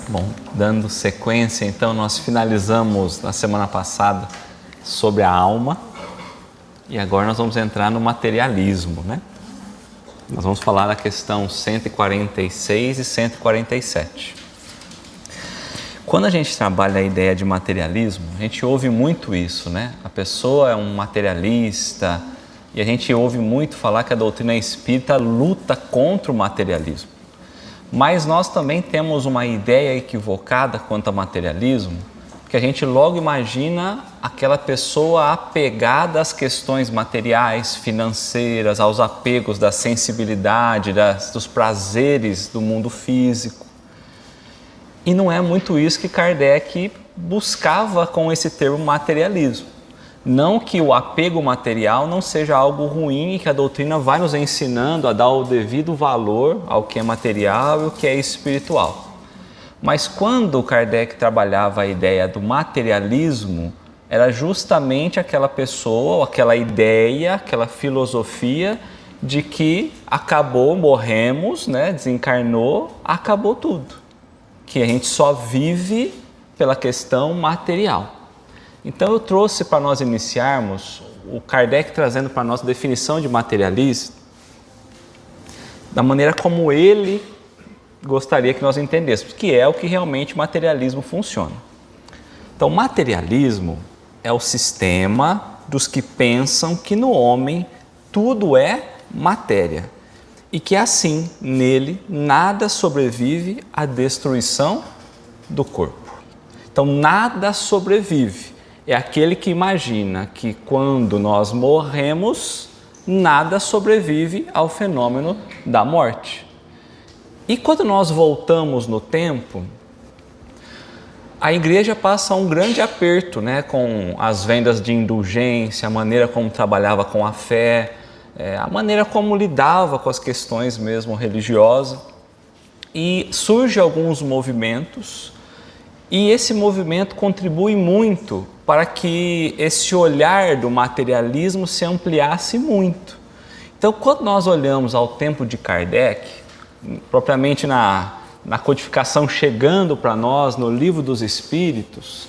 Bom, dando sequência, então, nós finalizamos na semana passada sobre a alma e agora nós vamos entrar no materialismo, né? Nós vamos falar da questão 146 e 147. Quando a gente trabalha a ideia de materialismo, a gente ouve muito isso, né? A pessoa é um materialista e a gente ouve muito falar que a doutrina espírita luta contra o materialismo. Mas nós também temos uma ideia equivocada quanto ao materialismo, que a gente logo imagina aquela pessoa apegada às questões materiais, financeiras, aos apegos da sensibilidade, dos prazeres do mundo físico. E não é muito isso que Kardec buscava com esse termo materialismo. Não que o apego material não seja algo ruim e que a doutrina vai nos ensinando a dar o devido valor ao que é material e o que é espiritual. Mas quando Kardec trabalhava a ideia do materialismo, era justamente aquela pessoa, aquela ideia, aquela filosofia de que acabou, morremos, né, desencarnou, acabou tudo. Que a gente só vive pela questão material. Então eu trouxe para nós iniciarmos o Kardec trazendo para nós a definição de materialismo da maneira como ele gostaria que nós entendêssemos, que é o que realmente materialismo funciona. Então, materialismo é o sistema dos que pensam que no homem tudo é matéria e que assim, nele, nada sobrevive à destruição do corpo. Então, nada sobrevive. É aquele que imagina que quando nós morremos, nada sobrevive ao fenômeno da morte. E quando nós voltamos no tempo, a igreja passa um grande aperto, né, com as vendas de indulgência, a maneira como trabalhava com a fé, a maneira como lidava com as questões mesmo religiosas. E surgem alguns movimentos, e esse movimento contribui muito para que esse olhar do materialismo se ampliasse muito. Então, quando nós olhamos ao tempo de Kardec, propriamente na codificação chegando para nós no Livro dos Espíritos,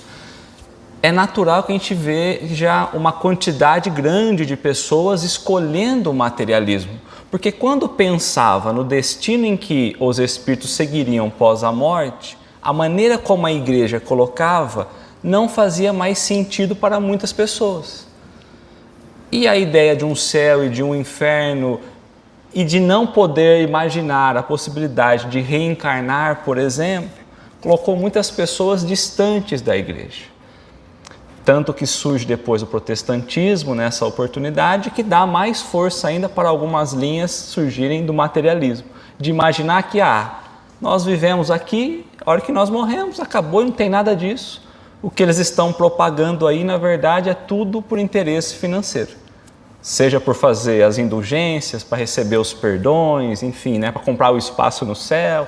é natural que a gente veja uma quantidade grande de pessoas escolhendo o materialismo. Porque quando pensava no destino em que os espíritos seguiriam pós a morte, a maneira como a igreja colocava não fazia mais sentido para muitas pessoas. E a ideia de um céu e de um inferno e de não poder imaginar a possibilidade de reencarnar, por exemplo, colocou muitas pessoas distantes da igreja. Tanto que surge depois o protestantismo nessa oportunidade, que dá mais força ainda para algumas linhas surgirem do materialismo. De imaginar que nós vivemos aqui, a hora que nós morremos, acabou e não tem nada disso. O que eles estão propagando aí, na verdade, é tudo por interesse financeiro. Seja por fazer as indulgências, para receber os perdões, enfim, né, para comprar o espaço no céu.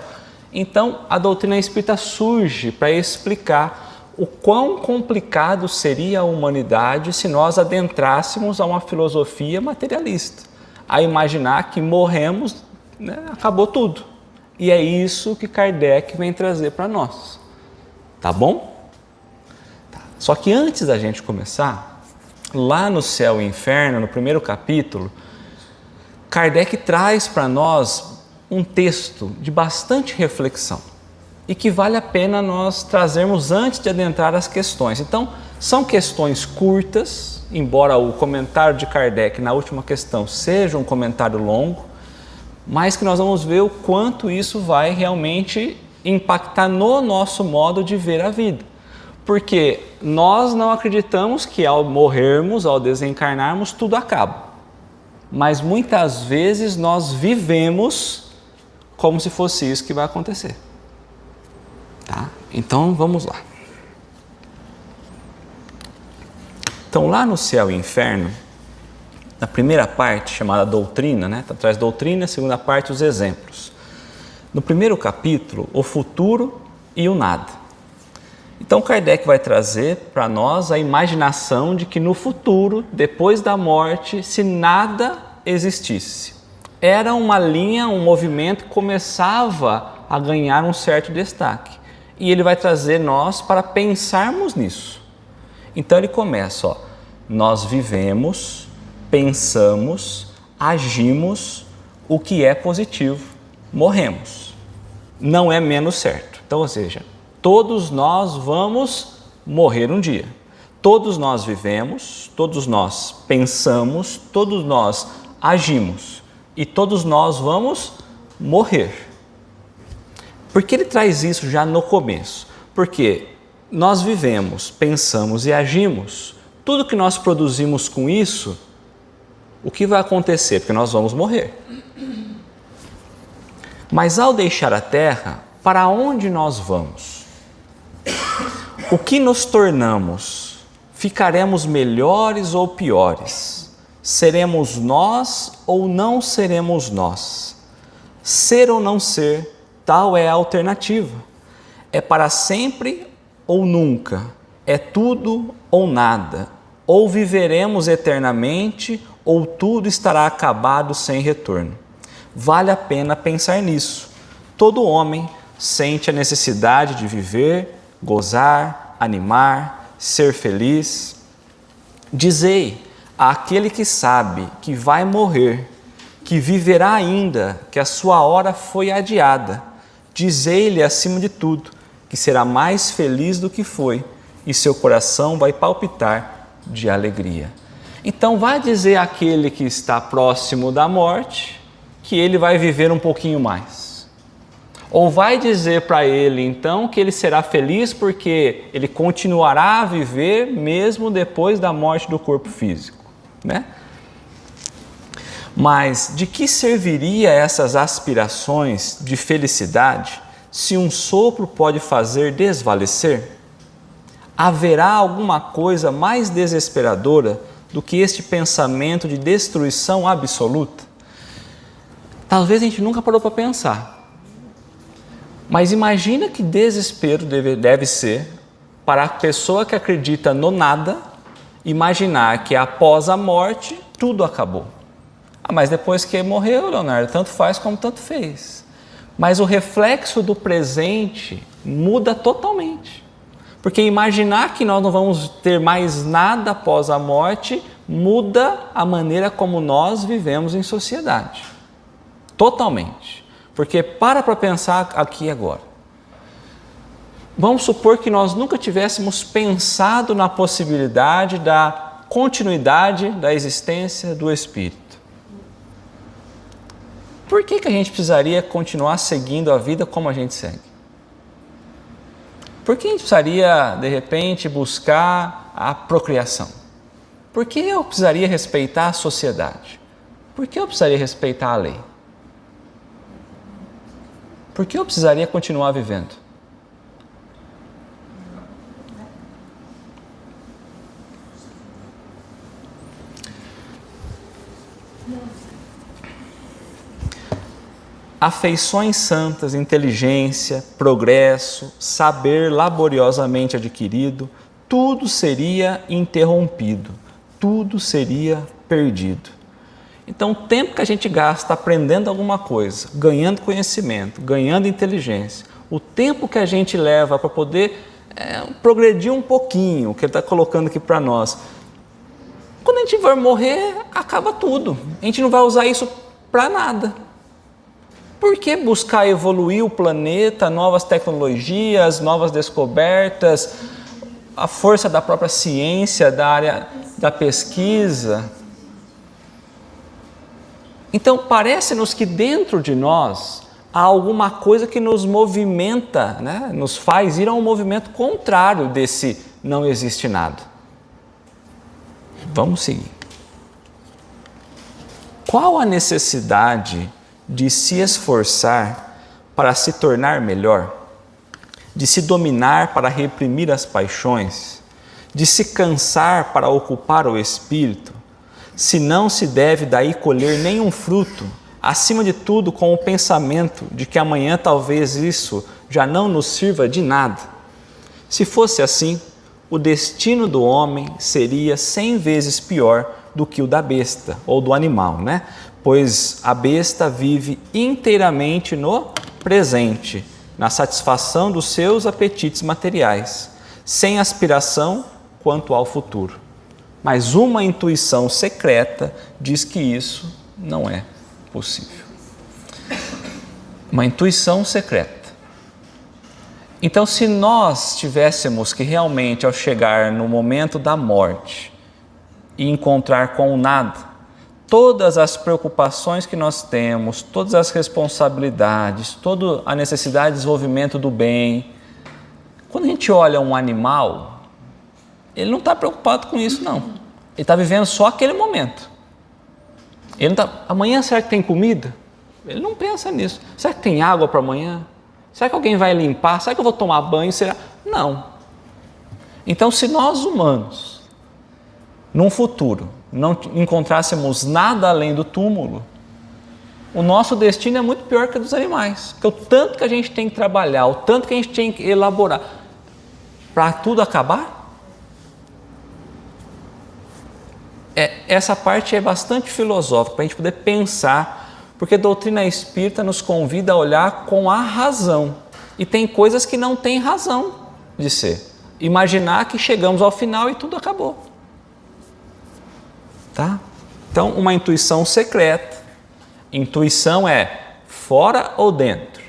Então, a doutrina espírita surge para explicar o quão complicado seria a humanidade se nós adentrássemos a uma filosofia materialista, a imaginar que morremos, né, acabou tudo. E é isso que Kardec vem trazer para nós. Tá bom? Só que antes da gente começar, lá no Céu e Inferno, no primeiro capítulo, Kardec traz para nós um texto de bastante reflexão e que vale a pena nós trazermos antes de adentrar as questões. Então, são questões curtas, embora o comentário de Kardec na última questão seja um comentário longo, mas que nós vamos ver o quanto isso vai realmente impactar no nosso modo de ver a vida. Porque nós não acreditamos que ao morrermos, ao desencarnarmos, tudo acaba. Mas muitas vezes nós vivemos como se fosse isso que vai acontecer. Tá? Então vamos lá. Então lá no Céu e Inferno, na primeira parte chamada doutrina, né? Traz doutrina, segunda parte os exemplos. No primeiro capítulo, o futuro e o nada. Então Kardec vai trazer para nós a imaginação de que no futuro, depois da morte, se nada existisse. Era uma linha, um movimento que começava a ganhar um certo destaque. e ele vai trazer nós para pensarmos nisso. Então ele começa, ó, nós vivemos, pensamos, agimos, o que é positivo, morremos. Não é menos certo. Então, ou seja, todos nós vamos morrer um dia. Todos nós vivemos, todos nós pensamos, todos nós agimos e todos nós vamos morrer. Por que ele traz isso já no começo? Porque nós vivemos, pensamos e agimos. Tudo que nós produzimos com isso, o que vai acontecer? Porque nós vamos morrer. Mas ao deixar a terra, para onde nós vamos? O que nos tornamos? Ficaremos melhores ou piores? Seremos nós ou não seremos nós? Ser ou não ser, tal é a alternativa. É para sempre ou nunca? É tudo ou nada? Ou viveremos eternamente ou tudo estará acabado sem retorno? Vale a pena pensar nisso. Todo homem sente a necessidade de viver, gozar, animar, ser feliz. Dizei àquele que sabe que vai morrer, que viverá ainda, que a sua hora foi adiada. Dizei-lhe acima de tudo que será mais feliz do que foi e seu coração vai palpitar de alegria. Então vai dizer àquele que está próximo da morte que ele vai viver um pouquinho mais. Ou vai dizer para ele, então, que ele será feliz porque ele continuará a viver mesmo depois da morte do corpo físico, né? Mas de que serviria essas aspirações de felicidade se um sopro pode fazer desvalecer? Haverá alguma coisa mais desesperadora do que este pensamento de destruição absoluta? Talvez a gente nunca parou para pensar. Mas imagina que desespero deve ser para a pessoa que acredita no nada, imaginar que após a morte tudo acabou. Mas depois que morreu, Leonardo, tanto faz como tanto fez. Mas o reflexo do presente muda totalmente. Porque imaginar que nós não vamos ter mais nada após a morte muda a maneira como nós vivemos em sociedade. Totalmente. Porque para pensar aqui agora. Vamos supor que nós nunca tivéssemos pensado na possibilidade da continuidade da existência do Espírito. Por que a gente precisaria continuar seguindo a vida como a gente segue? Por que a gente precisaria, de repente, buscar a procriação? Por que eu precisaria respeitar a sociedade? Por que eu precisaria respeitar a lei? Por que eu precisaria continuar vivendo? Afeições santas, inteligência, progresso, saber laboriosamente adquirido, tudo seria interrompido, tudo seria perdido. Então, o tempo que a gente gasta aprendendo alguma coisa, ganhando conhecimento, ganhando inteligência, o tempo que a gente leva para poder progredir um pouquinho, o que ele está colocando aqui para nós, quando a gente vai morrer, acaba tudo. A gente não vai usar isso para nada. Por que buscar evoluir o planeta, novas tecnologias, novas descobertas, a força da própria ciência, da área da pesquisa? Então, parece-nos que dentro de nós há alguma coisa que nos movimenta, né? Nos faz ir a um movimento contrário desse não existe nada. Vamos seguir. Qual a necessidade de se esforçar para se tornar melhor, de se dominar para reprimir as paixões, de se cansar para ocupar o espírito, se não se deve daí colher nenhum fruto, acima de tudo com o pensamento de que amanhã talvez isso já não nos sirva de nada? Se fosse assim, o destino do homem seria 100 vezes pior do que o da besta ou do animal, né? Pois a besta vive inteiramente no presente na satisfação dos seus apetites materiais, sem aspiração quanto ao futuro. Mas uma intuição secreta diz que isso não é possível. Uma intuição secreta. Então, se nós tivéssemos que realmente, ao chegar no momento da morte e encontrar com o nada, todas as preocupações que nós temos, todas as responsabilidades, toda a necessidade de desenvolvimento do bem, quando a gente olha um animal, ele não está preocupado com isso, não. Ele está vivendo só aquele momento. Ele não tá, amanhã será que tem comida? Ele não pensa nisso. Será que tem água para amanhã? Será que alguém vai limpar? Será que eu vou tomar banho? Será? Não. Então, se nós humanos, num futuro, não encontrássemos nada além do túmulo, o nosso destino é muito pior que o dos animais. Porque o tanto que a gente tem que trabalhar, o tanto que a gente tem que elaborar, para tudo acabar, essa parte é bastante filosófica, para a gente poder pensar, porque a doutrina espírita nos convida a olhar com a razão. E tem coisas que não têm razão de ser. Imaginar que chegamos ao final e tudo acabou. Tá? Então, uma intuição secreta. Intuição é fora ou dentro?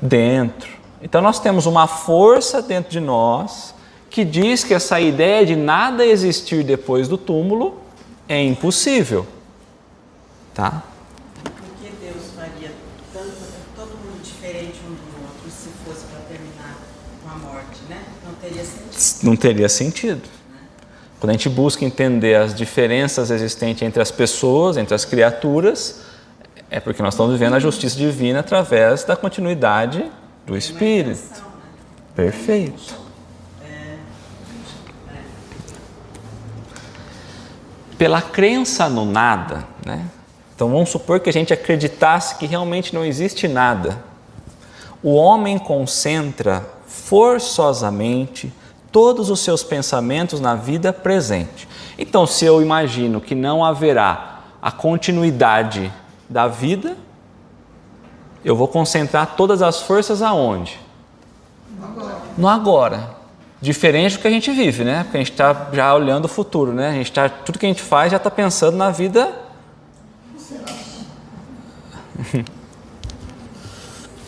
Dentro. Então, nós temos uma força dentro de nós que diz que essa ideia de nada existir depois do túmulo é impossível. Tá? Por que Deus faria todo mundo diferente um do outro se fosse para terminar com a morte, né? Não teria sentido. Não teria sentido. Quando a gente busca entender as diferenças existentes entre as pessoas, entre as criaturas, é porque nós estamos vivendo a justiça divina através da continuidade do Espírito. Intenção, né? Perfeito. Pela crença no nada, né? Então vamos supor que a gente acreditasse que realmente não existe nada. O homem concentra forçosamente todos os seus pensamentos na vida presente. Então, se eu imagino que não haverá a continuidade da vida, eu vou concentrar todas as forças aonde? No agora. Diferente do que a gente vive, né? Porque a gente está já olhando o futuro, né? Tudo que a gente faz já está pensando na vida.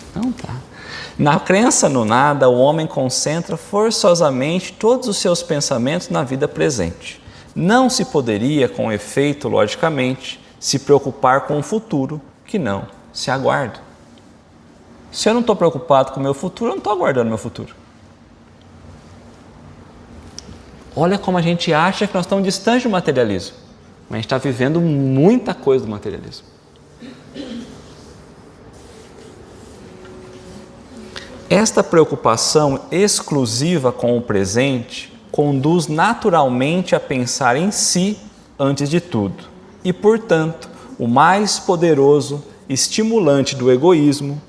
Então tá. Na crença no nada, o homem concentra forçosamente todos os seus pensamentos na vida presente. Não se poderia, com efeito, logicamente, se preocupar com o futuro que não se aguarda. Se eu não estou preocupado com o meu futuro, eu não estou aguardando o meu futuro. Olha como a gente acha que nós estamos distantes do materialismo. Mas a gente está vivendo muita coisa do materialismo. Esta preocupação exclusiva com o presente conduz naturalmente a pensar em si antes de tudo. E, portanto, o mais poderoso estimulante do egoísmo.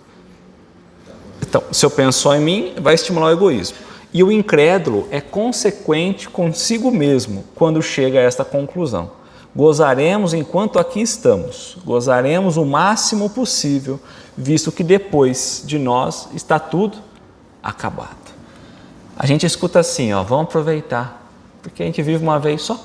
Então, se eu penso só em mim, vai estimular o egoísmo. E o incrédulo é consequente consigo mesmo quando chega a esta conclusão. Gozaremos enquanto aqui estamos, gozaremos o máximo possível, visto que depois de nós está tudo acabado. A gente escuta assim, ó, vamos aproveitar, porque a gente vive uma vez só.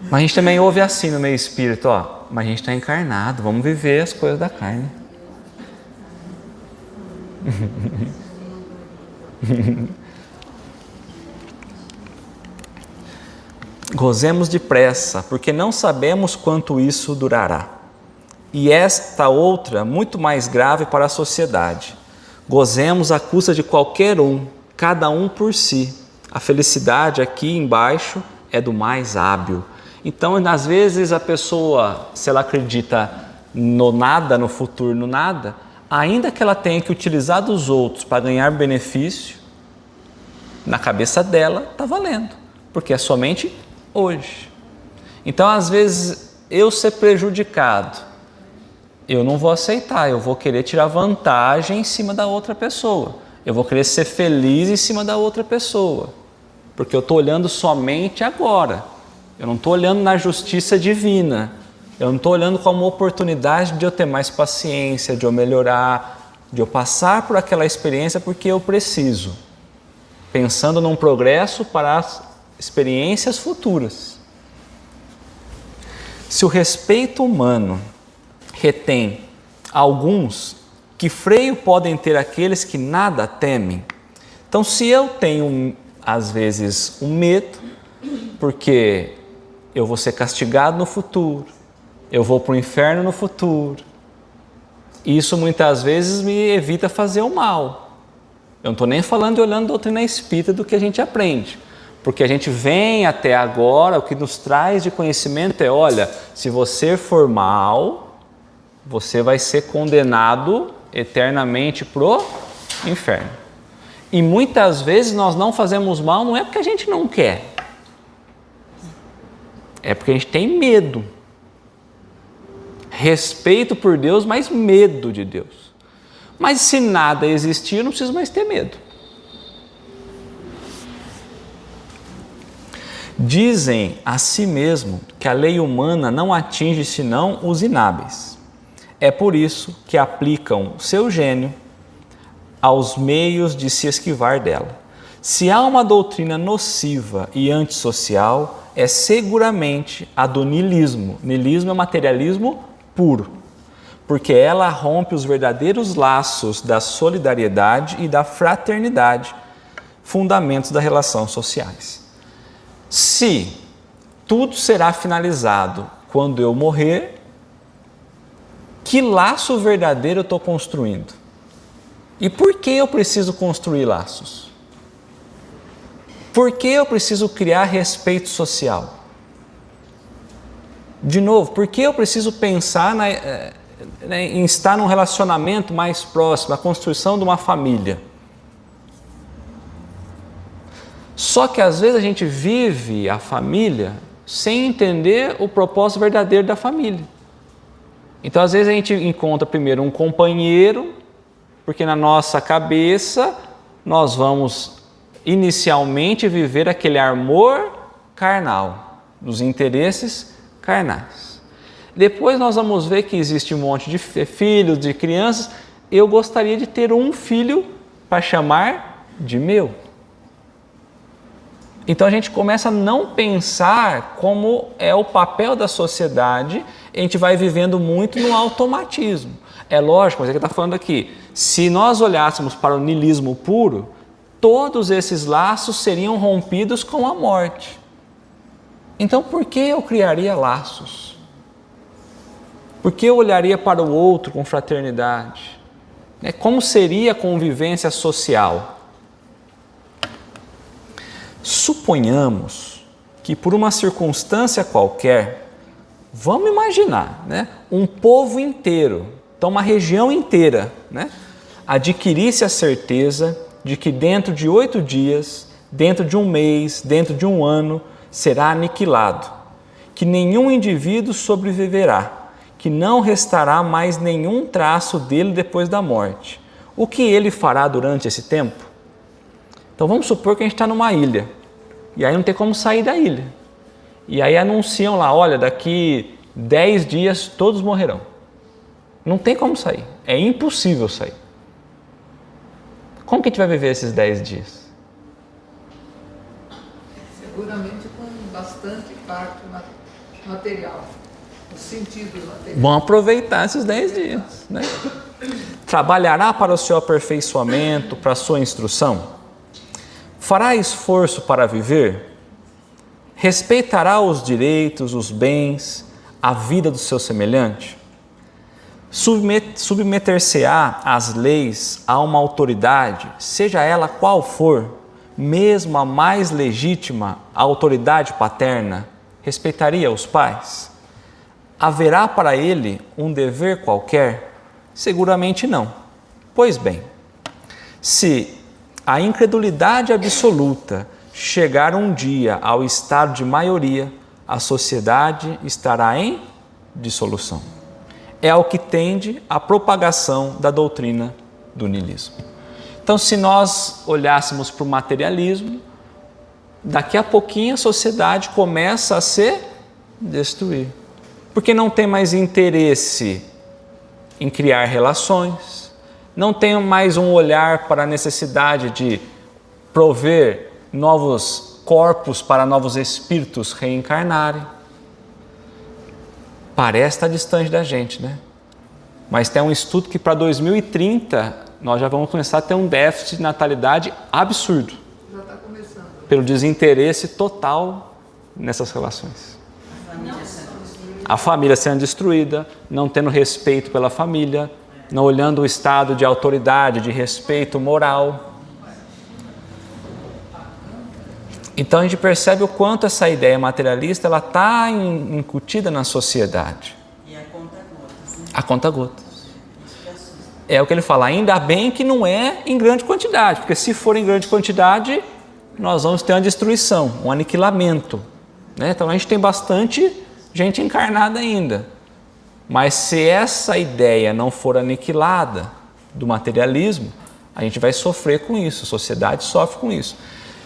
Mas a gente também ouve assim no meio espírito, ó, mas a gente está encarnado, vamos viver as coisas da carne. Gozemos depressa, porque não sabemos quanto isso durará. E esta outra, muito mais grave para a sociedade. Gozemos à custa de qualquer um, cada um por si. A felicidade aqui embaixo é do mais hábil. Então, às vezes a pessoa, se ela acredita no nada, no futuro, no nada, ainda que ela tenha que utilizar dos outros para ganhar benefício, na cabeça dela está valendo, porque é somente hoje. Então, às vezes, eu ser prejudicado, eu não vou aceitar, eu vou querer tirar vantagem em cima da outra pessoa. Eu vou querer ser feliz em cima da outra pessoa, porque eu estou olhando somente agora. Eu não estou olhando na justiça divina. Eu não estou olhando como oportunidade de eu ter mais paciência, de eu melhorar, de eu passar por aquela experiência porque eu preciso, pensando num progresso para as experiências futuras. Se o respeito humano retém alguns, que freio podem ter aqueles que nada temem? Então, se eu tenho, às vezes, um medo, porque eu vou ser castigado no futuro, eu vou para o inferno no futuro, isso muitas vezes me evita fazer o mal. Eu não estou nem falando de olhando a doutrina espírita do que a gente aprende, porque a gente vem até agora, o que nos traz de conhecimento é, olha, se você for mal, você vai ser condenado eternamente pro inferno. E muitas vezes nós não fazemos mal, não é porque a gente não quer, é porque a gente tem medo. Respeito por Deus, mas medo de Deus. Mas se nada existir, eu não preciso mais ter medo. Dizem a si mesmo que a lei humana não atinge senão os inábeis. É por isso que aplicam seu gênio aos meios de se esquivar dela. Se há uma doutrina nociva e antissocial, é seguramente a do niilismo. Niilismo é materialismo puro, porque ela rompe os verdadeiros laços da solidariedade e da fraternidade, fundamentos das relações sociais. Se tudo será finalizado quando eu morrer, que laço verdadeiro eu estou construindo? E por que eu preciso construir laços? Por que eu preciso criar respeito social? De novo, por que eu preciso pensar em estar num relacionamento mais próximo, a construção de uma família? Só que às vezes a gente vive a família sem entender o propósito verdadeiro da família. Então às vezes a gente encontra primeiro um companheiro, porque na nossa cabeça nós vamos inicialmente viver aquele amor carnal, dos interesses carnais. Depois nós vamos ver que existe um monte de filhos, de crianças. Eu gostaria de ter um filho para chamar de meu. Então a gente começa a não pensar como é o papel da sociedade, a gente vai vivendo muito no automatismo. É lógico, mas é que está falando aqui, se nós olhássemos para o niilismo puro, todos esses laços seriam rompidos com a morte. Então por que eu criaria laços? Por que eu olharia para o outro com fraternidade? Como seria a convivência social? Suponhamos que por uma circunstância qualquer, vamos imaginar, um povo inteiro, então uma região inteira, adquirisse a certeza de que dentro de 8 dias, dentro de um mês, dentro de um ano, será aniquilado, que nenhum indivíduo sobreviverá, que não restará mais nenhum traço dele depois da morte. O que ele fará durante esse tempo? Então vamos supor que a gente está numa ilha, e aí não tem como sair da ilha. E aí anunciam lá, olha, daqui 10 dias todos morrerão. Não tem como sair, é impossível sair. Como que a gente vai viver esses 10 dias? Seguramente com bastante parte material, os sentidos materiais. Vamos aproveitar esses 10 dias. Trabalhará para o seu aperfeiçoamento, para a sua instrução? Fará esforço para viver? Respeitará os direitos, os bens, a vida do seu semelhante? Submeter-se-á às leis a uma autoridade, seja ela qual for, mesmo a mais legítima, a autoridade paterna? Respeitaria os pais? Haverá para ele um dever qualquer? Seguramente não. Pois bem, se a incredulidade absoluta chegar um dia ao estado de maioria, a sociedade estará em dissolução. É ao que tende a propagação da doutrina do niilismo. Então, se nós olhássemos para o materialismo, daqui a pouquinho a sociedade começa a se destruir. Porque não tem mais interesse em criar relações, não tem mais um olhar para a necessidade de prover novos corpos para novos espíritos reencarnarem. Parece estar distante da gente, né? Mas tem um estudo que para 2030 nós já vamos começar a ter um déficit de natalidade absurdo. Já está começando. Pelo desinteresse total nessas relações. A família sendo destruída, não tendo respeito pela família, não olhando o estado de autoridade, de respeito moral. Então a gente percebe o quanto essa ideia materialista ela está incutida na sociedade. E a conta-gotas, né? A conta-gotas. Isso que assusta. É o que ele fala, ainda bem que não é em grande quantidade, porque se for em grande quantidade, nós vamos ter uma destruição, um aniquilamento, né? Então a gente tem bastante gente encarnada ainda. Mas se essa ideia não for aniquilada do materialismo, a gente vai sofrer com isso, a sociedade sofre com isso.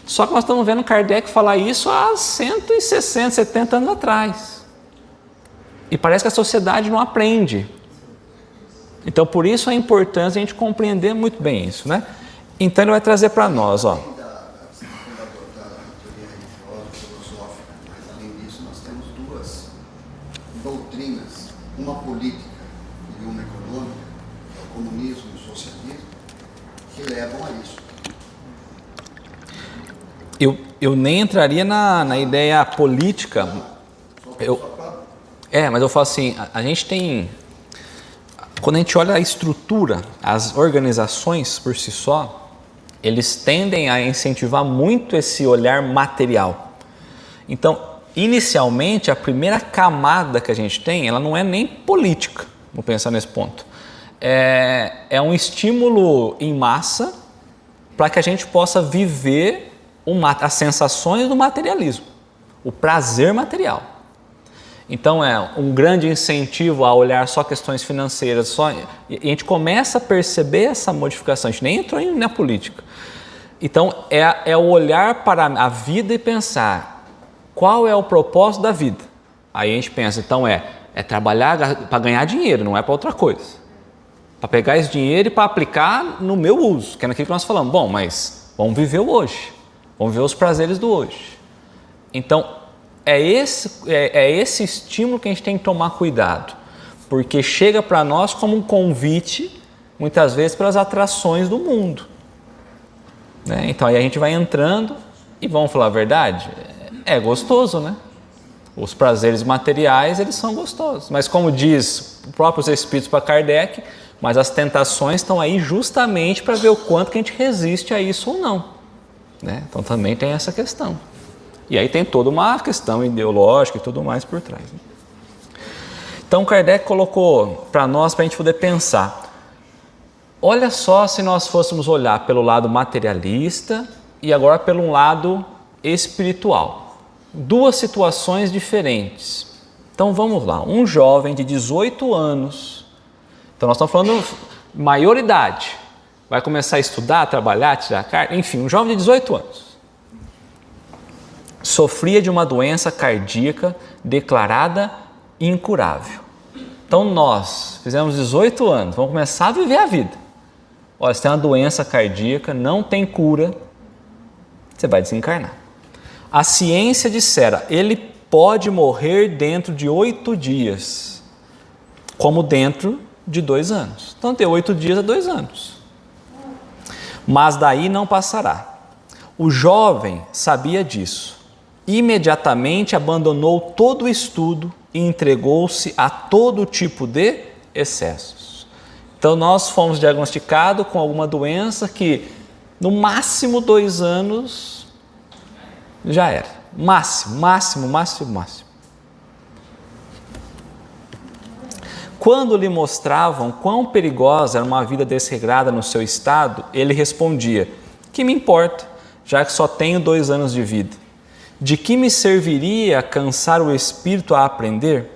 Só que nós estamos vendo Kardec falar isso há 160, 70 anos atrás. E parece que a sociedade não aprende. Então, por isso a importância de a gente compreender muito bem isso, né? Então, ele vai trazer para nós, ó. Da teoria religiosa, filosófica, mas além disso nós temos duas doutrinas, uma política e uma econômica, que é o comunismo e o socialismo, que levam a isso. Eu nem entraria na ideia política. Mas eu falo assim, a gente tem... Quando a gente olha a estrutura, as organizações por si só, eles tendem a incentivar muito esse olhar material. Então, inicialmente, a primeira camada que a gente tem, ela não é nem política, vou pensar nesse ponto. É um estímulo em massa para que a gente possa viver as sensações do materialismo, o prazer material. Então é um grande incentivo a olhar só questões financeiras, e a gente começa a perceber essa modificação, a gente nem entrou na política. Então é o olhar para a vida e pensar qual é o propósito da vida. Aí a gente pensa, então é trabalhar para ganhar dinheiro, não é para outra coisa. Para pegar esse dinheiro e para aplicar no meu uso, que é naquilo que nós falamos. Bom, mas vamos viver o hoje. Vamos ver os prazeres do hoje. Então, é esse estímulo que a gente tem que tomar cuidado, porque chega para nós como um convite, muitas vezes, para as atrações do mundo. Né? Então, aí a gente vai entrando e, vamos falar a verdade, é gostoso, né? Os prazeres materiais, eles são gostosos. Mas, como diz os próprios Espíritos para Kardec, mas as tentações estão aí justamente para ver o quanto que a gente resiste a isso ou não. Né? Então também tem essa questão. E aí tem toda uma questão ideológica e tudo mais por trás. Né? Então Kardec colocou para nós, para a gente poder pensar. Olha só se nós fôssemos olhar pelo lado materialista e agora pelo lado espiritual. Duas situações diferentes. Então vamos lá. Um jovem de 18 anos. Então nós estamos falando de maioridade. Vai começar a estudar, a trabalhar, tirar carta, enfim, um jovem de 18 anos. Sofria de uma doença cardíaca declarada incurável. Então nós fizemos 18 anos, vamos começar a viver a vida. Olha, você tem uma doença cardíaca, não tem cura, você vai desencarnar. A ciência dissera, ele pode morrer dentro de 8 dias, como dentro de 2 anos. Então tem 8 dias a 2 anos. Mas daí não passará. O jovem sabia disso. Imediatamente abandonou todo o estudo e entregou-se a todo tipo de excessos. Então nós fomos diagnosticados com alguma doença que no máximo 2 anos já era. Máximo. Quando lhe mostravam quão perigosa era uma vida desregrada no seu estado, ele respondia, que me importa, já que só tenho 2 anos de vida? De que me serviria cansar o espírito a aprender?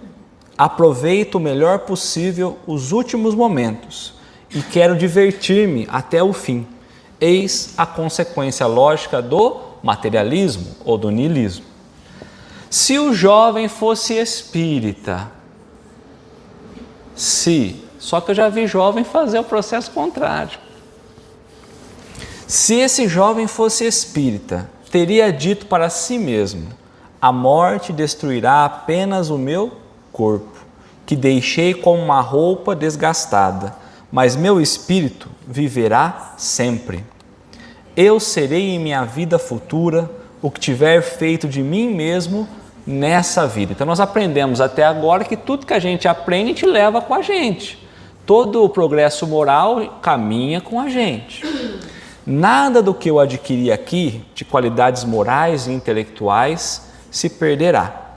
Aproveito o melhor possível os últimos momentos e quero divertir-me até o fim. Eis a consequência lógica do materialismo ou do niilismo. Se o jovem fosse espírita, Só que eu já vi jovem fazer o processo contrário. Se esse jovem fosse espírita, teria dito para si mesmo: a morte destruirá apenas o meu corpo, que deixei como uma roupa desgastada, mas meu espírito viverá sempre. Eu serei em minha vida futura o que tiver feito de mim mesmo nessa vida. Então nós aprendemos até agora que tudo que a gente aprende, a gente leva com a gente. Todo o progresso moral caminha com a gente. Nada do que eu adquiri aqui, de qualidades morais e intelectuais, se perderá,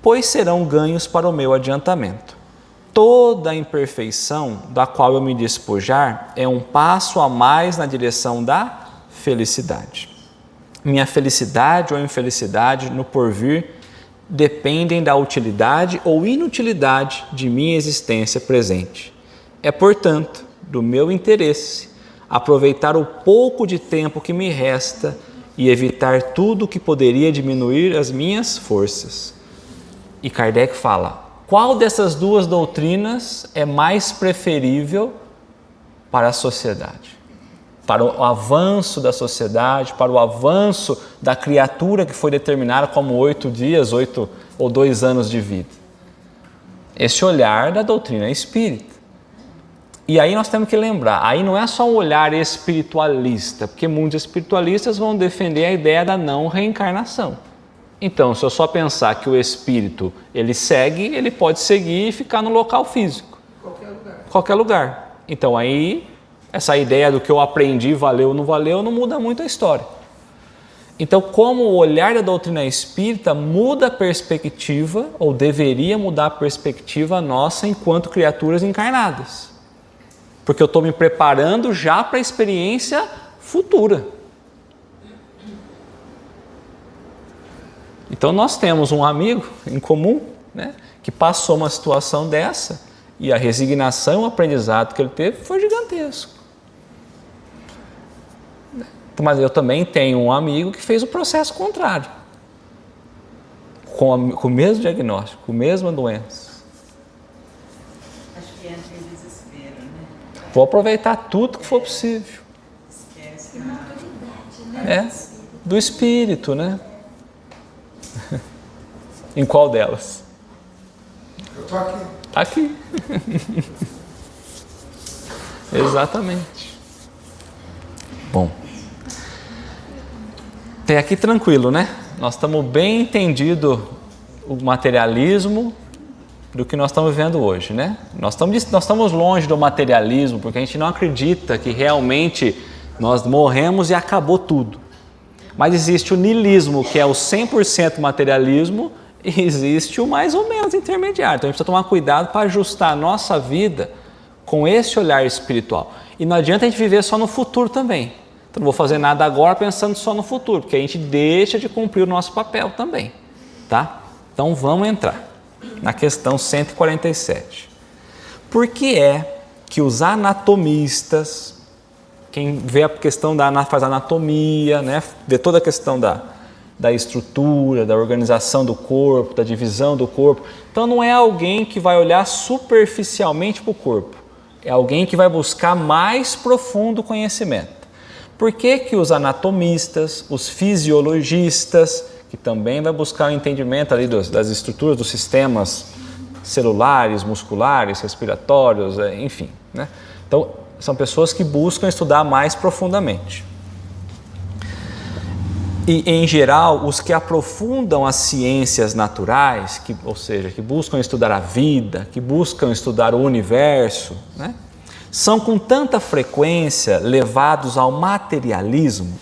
pois serão ganhos para o meu adiantamento. Toda a imperfeição da qual eu me despojar é um passo a mais na direção da felicidade. Minha felicidade ou infelicidade no porvir dependem da utilidade ou inutilidade de minha existência presente. É, portanto, do meu interesse aproveitar o pouco de tempo que me resta e evitar tudo que poderia diminuir as minhas forças. E Kardec fala: qual dessas duas doutrinas é mais preferível para a sociedade? Para o avanço da sociedade, para o avanço da criatura que foi determinada como 8 dias, 8 ou 2 anos de vida. Esse olhar da doutrina espírita. E aí nós temos que lembrar, aí não é só um olhar espiritualista, porque muitos espiritualistas vão defender a ideia da não reencarnação. Então, se eu só pensar que o espírito, ele segue, ele pode seguir e ficar no local físico. Qualquer lugar. Então aí, essa ideia do que eu aprendi, valeu ou não valeu, não muda muito a história. Então, como o olhar da doutrina espírita muda a perspectiva, ou deveria mudar a perspectiva nossa enquanto criaturas encarnadas. Porque eu estou me preparando já para a experiência futura. Então nós temos um amigo em comum, né, que passou uma situação dessa e a resignação, o aprendizado que ele teve foi gigantesco. Mas eu também tenho um amigo que fez o processo contrário, com o mesmo diagnóstico, com a mesma doença. Acho que entra em desespero, né? Vou aproveitar tudo que for possível. Esquece Do espírito, né? Em qual delas? Eu estou aqui. Aqui. Exatamente. Bom. Até aqui tranquilo, né? Nós estamos bem entendido o materialismo do que nós estamos vivendo hoje, né? Nós estamos longe do materialismo porque a gente não acredita que realmente nós morremos e acabou tudo. Mas existe o niilismo, que é o 100% materialismo, e existe o mais ou menos intermediário. Então a gente precisa tomar cuidado para ajustar a nossa vida com esse olhar espiritual. E não adianta a gente viver só no futuro também. Então não vou fazer nada agora pensando só no futuro, porque a gente deixa de cumprir o nosso papel também. Tá? Então vamos entrar na questão 147. Por que é que os anatomistas, quem vê a questão faz anatomia, né, vê toda a questão da estrutura, da organização do corpo, da divisão do corpo. Então não é alguém que vai olhar superficialmente para o corpo, é alguém que vai buscar mais profundo conhecimento. Por que que os anatomistas, os fisiologistas, que também vai buscar o entendimento ali das estruturas dos sistemas celulares, musculares, respiratórios, enfim, né? Então, são pessoas que buscam estudar mais profundamente. E, em geral, os que aprofundam as ciências naturais, ou seja, que buscam estudar a vida, que buscam estudar o universo, né, são com tanta frequência levados ao materialismo,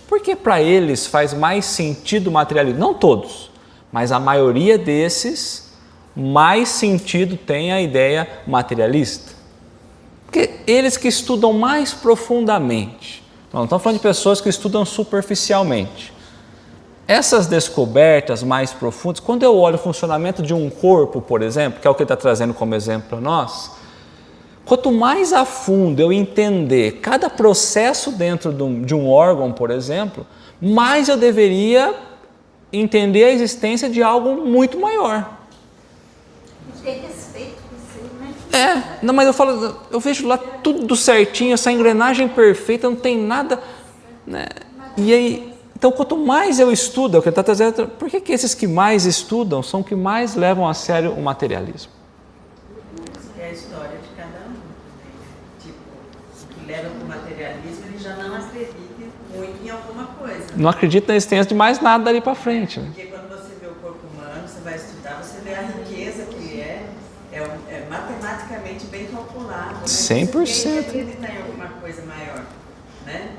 porque para eles faz mais sentido o materialismo. Não todos, mas a maioria desses, mais sentido tem a ideia materialista. Porque eles que estudam mais profundamente, não estamos falando de pessoas que estudam superficialmente. Essas descobertas mais profundas, quando eu olho o funcionamento de um corpo, por exemplo, que é o que ele está trazendo como exemplo para nós, quanto mais a fundo eu entender cada processo dentro de um órgão, por exemplo, mais eu deveria entender a existência de algo muito maior. Ter respeito por si, né? Não, mas eu vejo lá tudo certinho, essa engrenagem perfeita, não tem nada, né? E aí, então quanto mais eu estudo, é o que ele está trazendo, por que esses que mais estudam são que mais levam a sério o materialismo? É a história de cada um. Tipo, o que leva para o materialismo, ele já não acredita muito em alguma coisa. Não acredita na existência de mais nada dali para frente. Né? Porque quando você vê o corpo humano, você vai estudar, você vê a riqueza que ele é matematicamente bem calculado. Né? 100%. Você tem que acreditar em alguma coisa maior, né?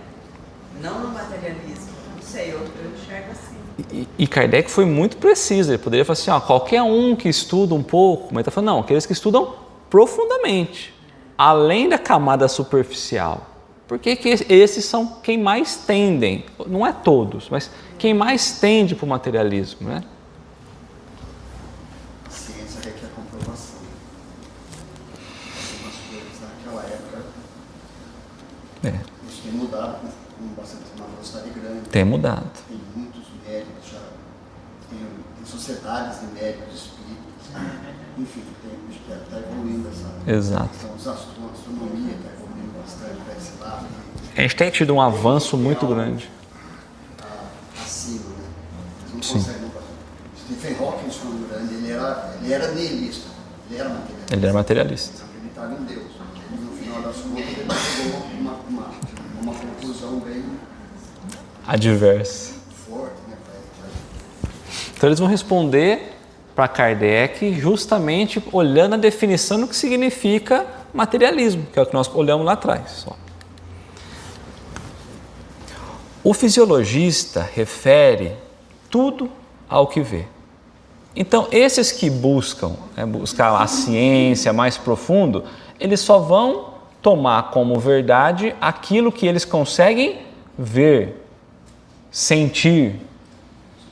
Não no materialismo. Não sei, eu enxergo assim. E Kardec foi muito preciso, ele poderia falar assim, ó, qualquer um que estuda um pouco, mas ele está falando, não, aqueles que estudam profundamente, além da camada superficial. Porque que esses são quem mais tendem, não é todos, mas quem mais tende para o materialismo, né? A ciência requer comprovação. Algumas coisas naquela época, isso tem mudado com bastante uma velocidade grande. Tem mudado. Tem muitos médicos já, tem sociedades de médicos espíritas, enfim, está evoluindo essa. Exato. Então, a astronomia está evoluindo bastante para esse lado. A gente tem tido um avanço muito grande. Acima, né? Eles não conseguem. Stephen Hawking foi um grande, ele era nihilista, ele era materialista. Ele era materialista. Ele acreditava em Deus. E no final das contas, ele chegou a uma conclusão bem Adversa. forte, né? Então eles vão responder para Kardec justamente olhando a definição do que significa materialismo, que é o que nós olhamos lá atrás. O fisiologista refere tudo ao que vê. Então, esses que buscar a ciência mais profundo, eles só vão tomar como verdade aquilo que eles conseguem ver, sentir,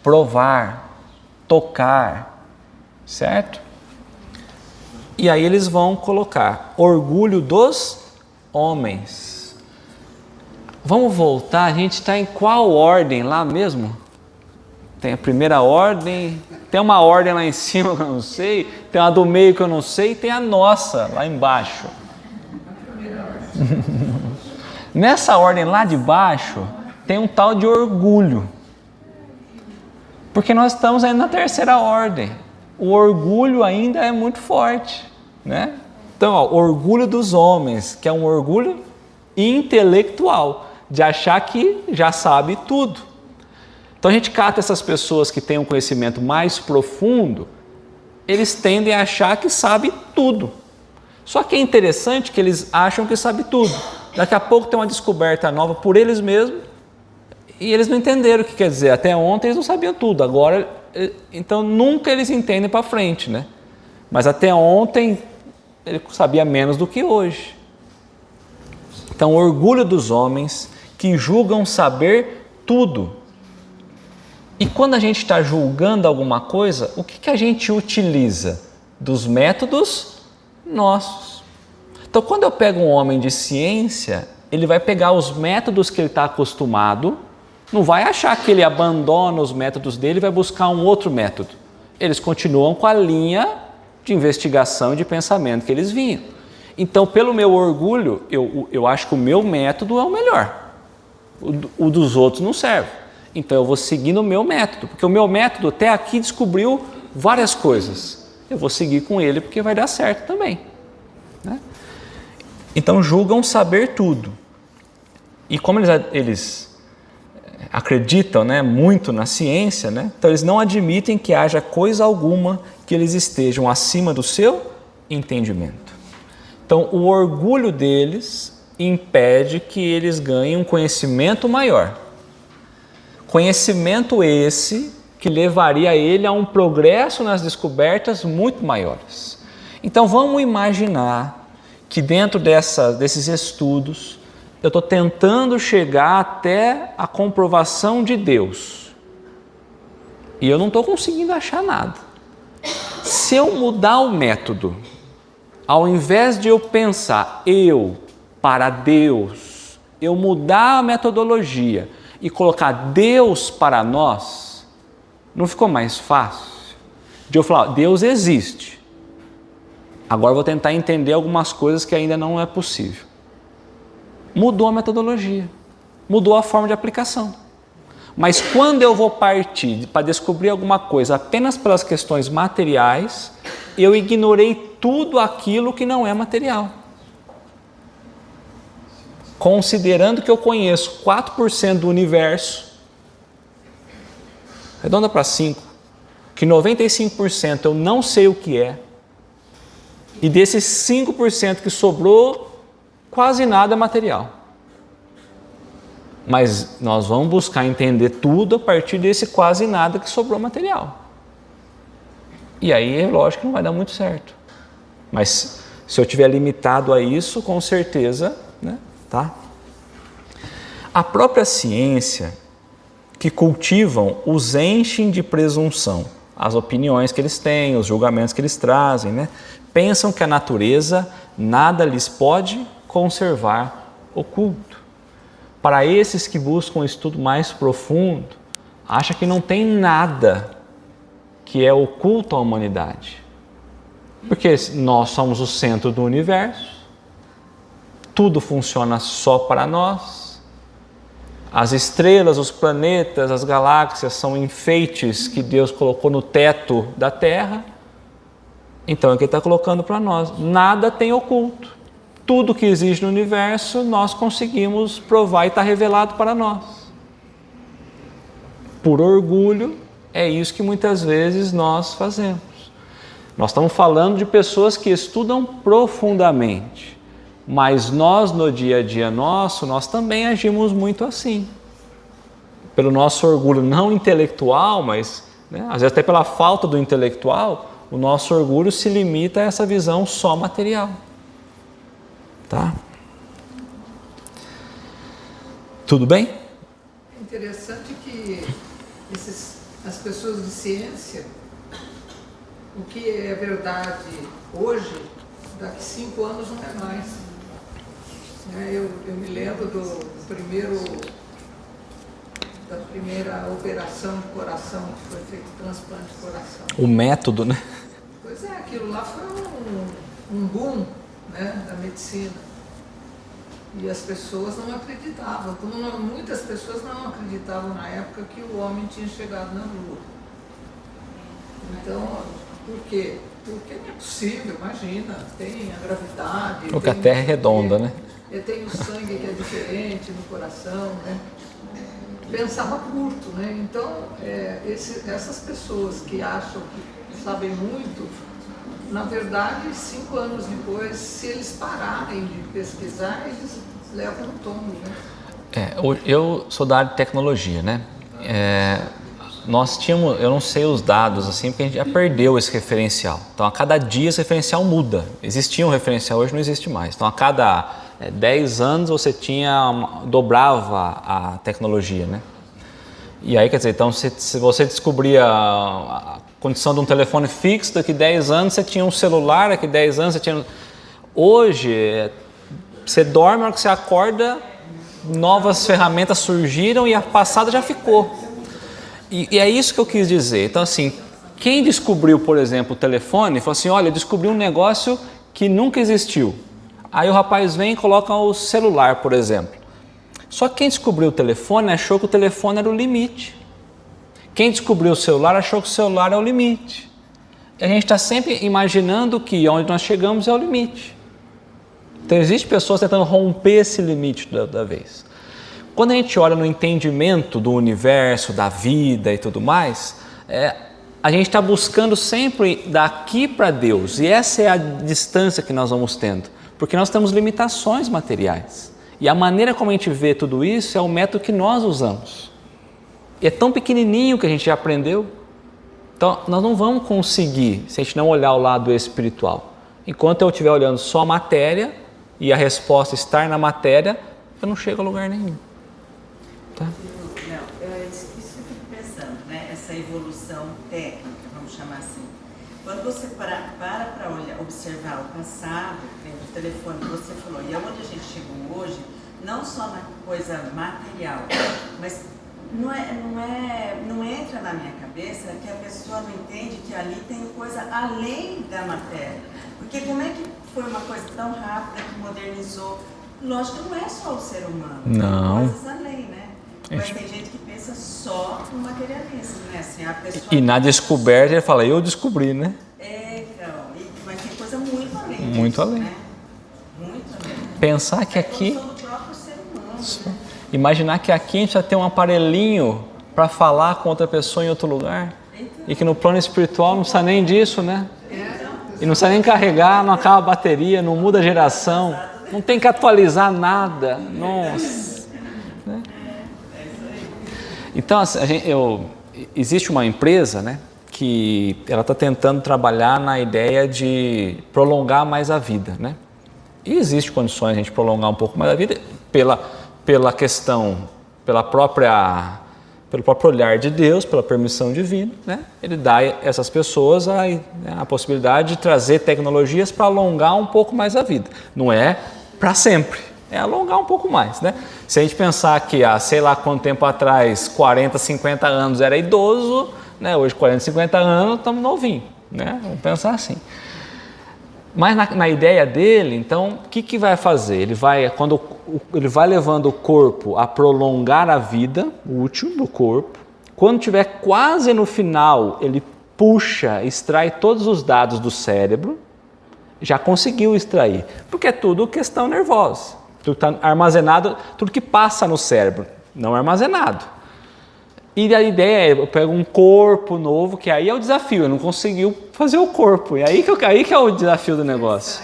provar, tocar, certo? E aí eles vão colocar orgulho dos homens. Vamos voltar, a gente está em qual ordem lá mesmo? Tem a primeira ordem, tem uma ordem lá em cima que eu não sei, tem uma do meio que eu não sei, e tem a nossa lá embaixo. Nessa ordem lá de baixo, tem um tal de orgulho. Porque nós estamos ainda na terceira ordem. O orgulho ainda é muito forte, né? Então, orgulho dos homens, que é um orgulho intelectual, de achar que já sabe tudo. Então a gente cata essas pessoas que têm um conhecimento mais profundo, eles tendem a achar que sabe tudo. Só que é interessante que eles acham que sabe tudo. Daqui a pouco tem uma descoberta nova por eles mesmos e eles não entenderam o que quer dizer. Até ontem eles não sabiam tudo, agora, então nunca eles entendem para frente, né? Mas até ontem ele sabia menos do que hoje. Então, orgulho dos homens que julgam saber tudo. E quando a gente está julgando alguma coisa, o que a gente utiliza? Dos métodos nossos. Então, quando eu pego um homem de ciência, ele vai pegar os métodos que ele está acostumado, não vai achar que ele abandona os métodos dele e vai buscar um outro método. Eles continuam com a linha de investigação e de pensamento que eles vinham. Então, pelo meu orgulho, eu acho que o meu método é o melhor. O dos outros não serve. Então, eu vou seguir no meu método, porque o meu método até aqui descobriu várias coisas. Eu vou seguir com ele porque vai dar certo também, né? Então, julgam saber tudo. E como eles acreditam, né, muito na ciência, né, então eles não admitem que haja coisa alguma que eles estejam acima do seu entendimento. Então, o orgulho deles impede que eles ganhem um conhecimento maior. Conhecimento esse que levaria ele a um progresso nas descobertas muito maiores. Então, vamos imaginar que dentro desses estudos, eu estou tentando chegar até a comprovação de Deus. E eu não estou conseguindo achar nada. Se eu mudar o método, ao invés de eu pensar eu para Deus, eu mudar a metodologia e colocar Deus para nós, não ficou mais fácil? De eu falar, Deus existe. Agora eu vou tentar entender algumas coisas que ainda não é possível. Mudou a metodologia, mudou a forma de aplicação. Mas quando eu vou partir para descobrir alguma coisa apenas pelas questões materiais, eu ignorei tudo aquilo que não é material. Considerando que eu conheço 4% do universo, arredonda para 5%, que 95% eu não sei o que é, e desses 5% que sobrou, quase nada é material. Mas nós vamos buscar entender tudo a partir desse quase nada que sobrou material. E aí é lógico que não vai dar muito certo. Mas se eu estiver limitado a isso, com certeza, né, tá? A própria ciência que cultivam os enchem de presunção. As opiniões que eles têm, os julgamentos que eles trazem, né? Pensam que a natureza nada lhes pode conservar oculto. Para esses que buscam um estudo mais profundo, acha que não tem nada que é oculto à humanidade. Porque nós somos o centro do universo, tudo funciona só para nós, as estrelas, os planetas, as galáxias são enfeites que Deus colocou no teto da Terra, então é o que Ele está colocando para nós. Nada tem oculto. Tudo que existe no universo nós conseguimos provar e está revelado para nós. Por orgulho, é isso que muitas vezes nós fazemos. Nós estamos falando de pessoas que estudam profundamente, mas nós no dia a dia nosso, nós também agimos muito assim. Pelo nosso orgulho não intelectual, mas né, às vezes até pela falta do intelectual, o nosso orgulho se limita a essa visão só material. Tá? Tudo bem? É interessante que as pessoas de ciência, o que é verdade hoje, daqui 5 anos não é mais. Eu me lembro da primeira operação de coração, que foi feito transplante de coração. O método, né? Pois é, aquilo lá foi um boom, né, da medicina. E as pessoas não acreditavam, muitas pessoas não acreditavam na época que o homem tinha chegado na Lua. Então, por quê? Porque não é possível, imagina, tem a gravidade. Porque a Terra é redonda, né? Tem o sangue que é diferente no coração, né? Pensava curto, né? Então, essas pessoas que acham que sabem muito, na verdade, 5 anos depois, se eles pararem de pesquisar, eles levam um tombo, né? Eu sou da área de tecnologia, né? Nós tínhamos, eu não sei os dados assim, porque a gente já perdeu esse referencial. Então, a cada dia esse referencial muda. Existia um referencial, hoje não existe mais. Então, a cada 10 anos você dobrava a tecnologia, né? E aí, quer dizer, então, se você descobria a condição de um telefone fixo, daqui 10 anos você tinha um celular, daqui 10 anos você tinha... Hoje, você dorme, na hora que você acorda, novas ferramentas surgiram e a passada já ficou. E é isso que eu quis dizer. Então, assim, quem descobriu, por exemplo, o telefone, falou assim, olha, eu descobri um negócio que nunca existiu. Aí o rapaz vem e coloca o celular, por exemplo. Só que quem descobriu o telefone achou que o telefone era o limite. Quem descobriu o celular achou que o celular é o limite. E a gente está sempre imaginando que onde nós chegamos é o limite. Então, existem pessoas tentando romper esse limite da vez. Quando a gente olha no entendimento do universo, da vida e tudo mais, a gente está buscando sempre daqui para Deus. E essa é a distância que nós vamos tendo. Porque nós temos limitações materiais. E a maneira como a gente vê tudo isso é o método que nós usamos. E é tão pequenininho que a gente já aprendeu. Então, nós não vamos conseguir se a gente não olhar o lado espiritual. Enquanto eu estiver olhando só a matéria e a resposta estar na matéria, eu não chego a lugar nenhum. Tá? Não, isso que eu fico pensando, né? Essa evolução técnica, vamos chamar assim. Quando você para observar o passado, o telefone que você falou, e aonde a gente chegou hoje, não só na coisa material, mas não entra na minha cabeça que a pessoa não entende que ali tem coisa além da matéria. Porque como é que foi uma coisa tão rápida que modernizou? Lógico que não é só o ser humano, Não. tem coisas além, né? Mas tem gente que pensa só no materialismo, né? Assim, a pessoa... E na descoberta ele fala, eu descobri, né? Então, mas tem coisa muito além disso, Muito além. né? Muito além. Pensar que aqui... A evolução do próprio ser humano, né? Imaginar que aqui a gente vai ter um aparelhinho para falar com outra pessoa em outro lugar. E que no plano espiritual não precisa nem disso, né? E não precisa nem carregar, não acaba a bateria, não muda a geração, não tem que atualizar nada. Nossa. Né? Então, existe uma empresa, né, que ela está tentando trabalhar na ideia de prolongar mais a vida, né? E existe condições de a gente prolongar um pouco mais a vida pela questão, pelo próprio olhar de Deus, pela permissão divina, né? Ele dá a essas pessoas a possibilidade de trazer tecnologias para alongar um pouco mais a vida. Não é para sempre, é alongar um pouco mais, né? Se a gente pensar que há sei lá quanto tempo atrás, 40, 50 anos era idoso, né? Hoje 40, 50 anos estamos novinhos, né? Vamos pensar assim. Mas na ideia dele, então, o que vai fazer? Quando ele vai levando o corpo a prolongar a vida útil do corpo. Quando estiver quase no final, ele extrai todos os dados do cérebro. Já conseguiu extrair, porque é tudo questão nervosa. Tudo está armazenado, tudo que passa no cérebro, não armazenado. E a ideia é, eu pego um corpo novo, que aí é o desafio, eu não conseguiu fazer o corpo, e aí que é o desafio do negócio.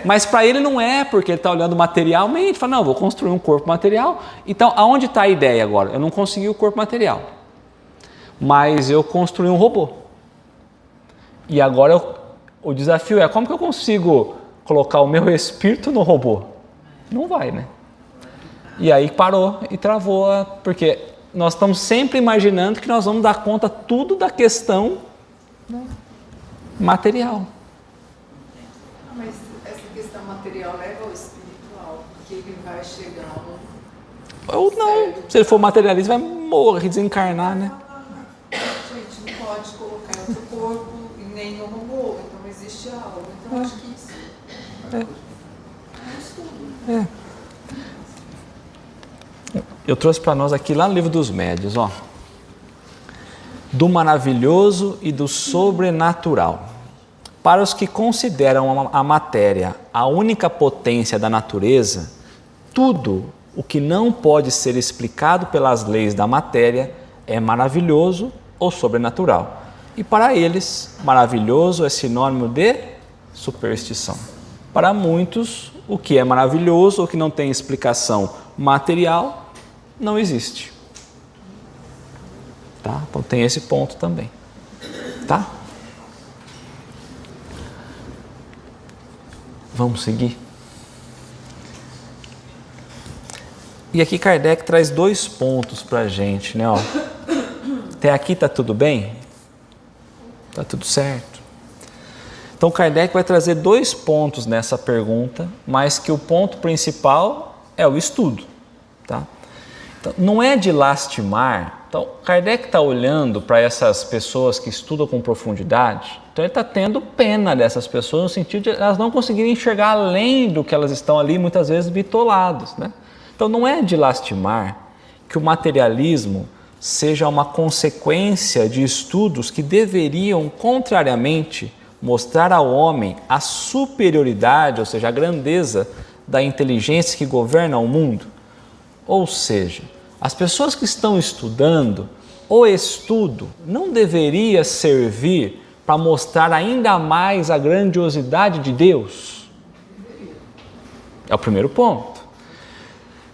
Mas para ele não é, porque ele está olhando materialmente, fala, não, vou construir um corpo material. Então, aonde está a ideia agora? Eu não consegui o corpo material, mas eu construí um robô. E agora o desafio é, como que eu consigo colocar o meu espírito no robô? Não vai, né? E aí parou e travou, porque... nós estamos sempre imaginando que nós vamos dar conta tudo da questão material. Mas essa questão material leva ao espiritual, porque ele vai chegar Ou não, se ele for materialista, vai morrer, desencarnar, né? Gente, não pode colocar em outro corpo e nem no robô, então existe algo. Então acho que isso é um estudo. Eu trouxe para nós aqui lá no Livro dos Médiuns, ó, do maravilhoso e do sobrenatural. Para os que consideram a matéria a única potência da natureza, tudo o que não pode ser explicado pelas leis da matéria é maravilhoso ou sobrenatural. E para eles, maravilhoso é sinônimo de superstição. Para muitos, o que é maravilhoso ou que não tem explicação material não existe. Tá? Então tem esse ponto também. Tá? Vamos seguir? E aqui Kardec traz 2 pontos para a gente, né? Ó, até aqui está tudo bem? Está tudo certo? Então Kardec vai trazer 2 pontos nessa pergunta, mas que o ponto principal é o estudo. Tá? Então, não é de lastimar. Então, Kardec está olhando para essas pessoas que estudam com profundidade, então ele está tendo pena dessas pessoas no sentido de elas não conseguirem enxergar além do que elas estão ali, muitas vezes bitolados, né? Então, não é de lastimar que o materialismo seja uma consequência de estudos que deveriam, contrariamente, mostrar ao homem a superioridade, ou seja, a grandeza da inteligência que governa o mundo. Ou seja, as pessoas que estão estudando, o estudo não deveria servir para mostrar ainda mais a grandiosidade de Deus? É o primeiro ponto.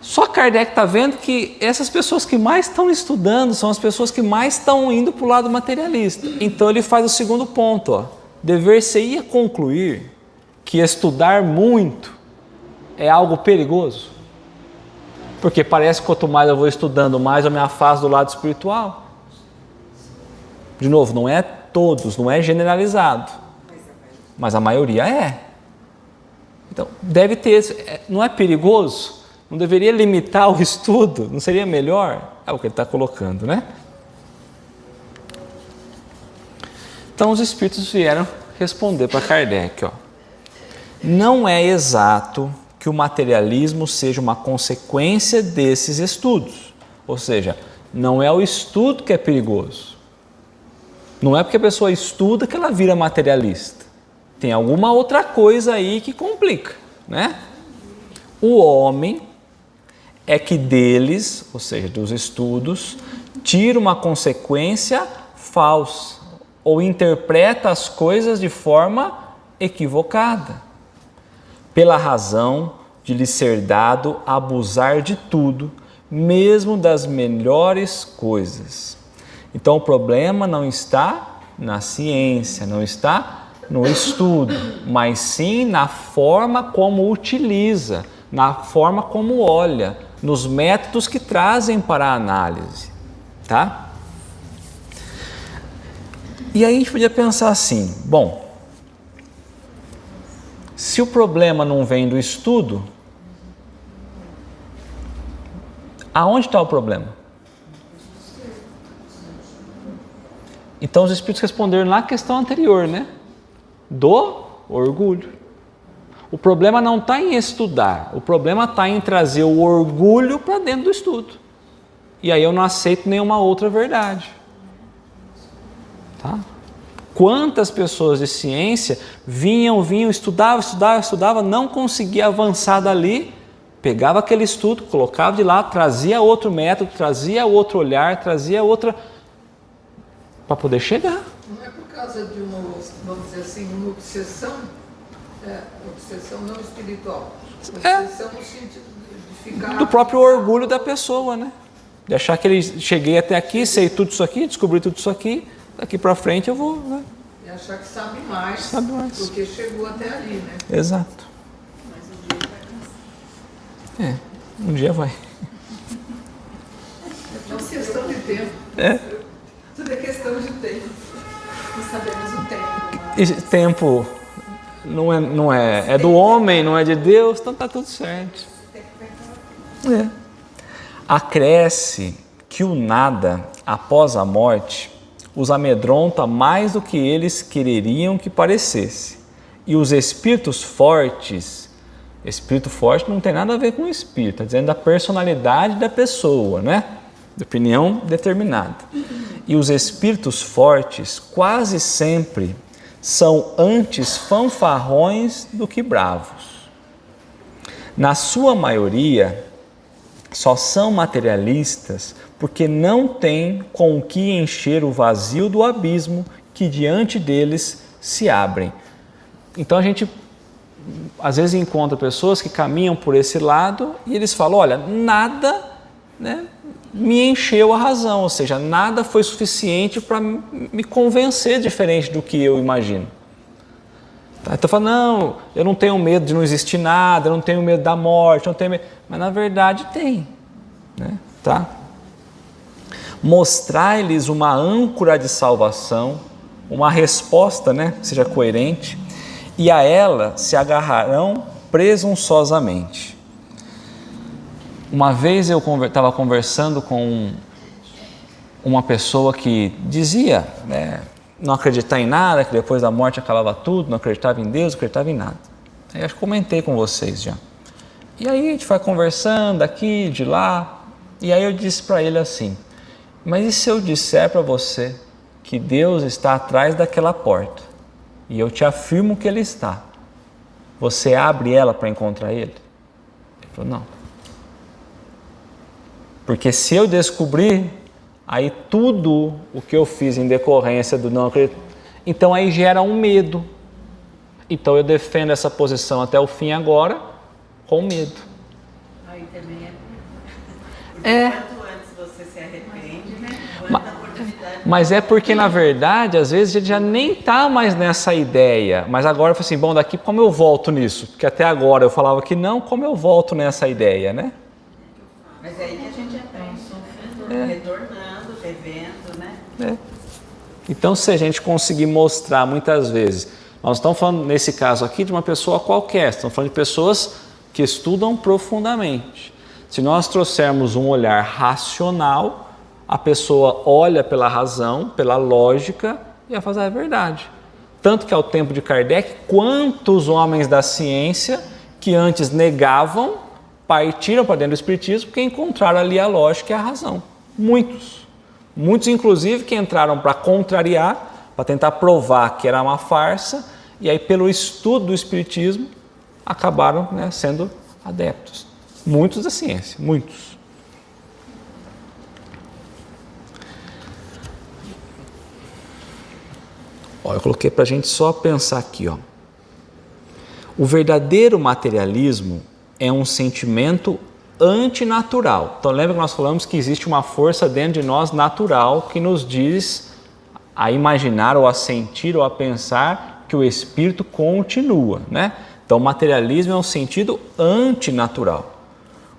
Só Kardec está vendo que essas pessoas que mais estão estudando são as pessoas que mais estão indo para o lado materialista. Então ele faz o segundo ponto. Ó. Dever-se-ia concluir que estudar muito é algo perigoso. Porque parece que quanto mais eu vou estudando, mais eu me afasto do lado espiritual. De novo, não é todos, não é generalizado. Mas a maioria é. Então, deve ter, não é perigoso? Não deveria limitar o estudo? Não seria melhor? É o que ele está colocando, né? Então, os espíritos vieram responder para Kardec. Ó. Não é exato que o materialismo seja uma consequência desses estudos. Ou seja, não é o estudo que é perigoso. Não é porque a pessoa estuda que ela vira materialista. Tem alguma outra coisa aí que complica, né? O homem é que deles, ou seja, dos estudos, tira uma consequência falsa ou interpreta as coisas de forma equivocada, pela razão de lhe ser dado abusar de tudo, mesmo das melhores coisas. Então o problema não está na ciência, não está no estudo, mas sim na forma como utiliza, na forma como olha, nos métodos que trazem para a análise, tá? E aí a gente podia pensar assim, bom, se o problema não vem do estudo, aonde está o problema? Então os espíritos responderam na questão anterior, né? Do orgulho. O problema não está em estudar, o problema está em trazer o orgulho para dentro do estudo. E aí eu não aceito nenhuma outra verdade. Tá? Quantas pessoas de ciência vinham, estudavam, não conseguia avançar dali, pegava aquele estudo, colocava de lá, trazia outro método, trazia outro olhar, trazia outra... para poder chegar. Não é por causa de uma, vamos dizer assim, uma obsessão, obsessão não espiritual, obsessão no sentido de ficar... Do próprio orgulho da pessoa, né? De achar que ele cheguei até aqui, sei tudo isso aqui, descobri tudo isso aqui, daqui para frente eu vou... Né? E achar que sabe mais, porque chegou até ali, né? Exato. Mas um dia vai cansar. Um dia vai. É uma questão de tempo. Tudo é questão de tempo. Não sabemos o tempo. Mas... E tempo não é do homem, não é de Deus, então está tudo certo. Acresce que o nada, após a morte, os amedronta mais do que eles quereriam que parecesse. E os espíritos fortes, espírito forte não tem nada a ver com o espírito, está dizendo da personalidade da pessoa, né? De opinião determinada. E os espíritos fortes quase sempre são antes fanfarrões do que bravos. Na sua maioria, só são materialistas porque não têm com o que encher o vazio do abismo que diante deles se abrem. Então a gente às vezes encontra pessoas que caminham por esse lado e eles falam, olha, nada, né, me encheu a razão, ou seja, nada foi suficiente para me convencer diferente do que eu imagino. Tá? Então fala, não, eu não tenho medo de não existir nada, eu não tenho medo da morte, eu não tenho medo... mas na verdade tem, né? Tá? Mostrar-lhes uma âncora de salvação, uma resposta, né, que seja coerente, e a ela se agarrarão presunçosamente. Uma vez eu estava conversando com uma pessoa que dizia, né, não acreditar em nada, que depois da morte acabava tudo, não acreditava em Deus, não acreditava em nada. Aí acho que comentei com vocês já. E aí a gente vai conversando daqui, de lá, e aí eu disse para ele assim, mas e se eu disser para você que Deus está atrás daquela porta, e eu te afirmo que Ele está, você abre ela para encontrar Ele? Ele falou, não. Porque se eu descobrir, aí tudo o que eu fiz em decorrência do não acreditar, então aí gera um medo. Então eu defendo essa posição até o fim agora, com medo. Aí também quanto antes você se arrepende, né? Quanta oportunidade. Mas é porque, na verdade, às vezes ele já nem está mais nessa ideia. Mas agora eu falo assim, bom, daqui como eu volto nisso? Porque até agora eu falava que não, como eu volto nessa ideia, né? Mas é aí que a gente aprende, retornando, revendo, né? Então, se a gente conseguir mostrar muitas vezes, nós estamos falando nesse caso aqui de uma pessoa qualquer, estamos falando de pessoas que estudam profundamente. Se nós trouxermos um olhar racional, a pessoa olha pela razão, pela lógica e ela fala, é verdade. tanto que ao tempo de Kardec, quantos homens da ciência que antes negavam, partiram para dentro do Espiritismo porque encontraram ali a lógica e a razão. Muitos. Muitos, inclusive, que entraram para contrariar, para tentar provar que era uma farsa, e aí, pelo estudo do Espiritismo, acabaram, né, sendo adeptos. Muitos da ciência, muitos. Ó, eu coloquei para a gente só pensar aqui, ó. O verdadeiro materialismo é um sentimento antinatural. Então lembra que nós falamos que existe uma força dentro de nós natural que nos diz a imaginar ou a sentir ou a pensar que o espírito continua, né? Então o materialismo é um sentido antinatural.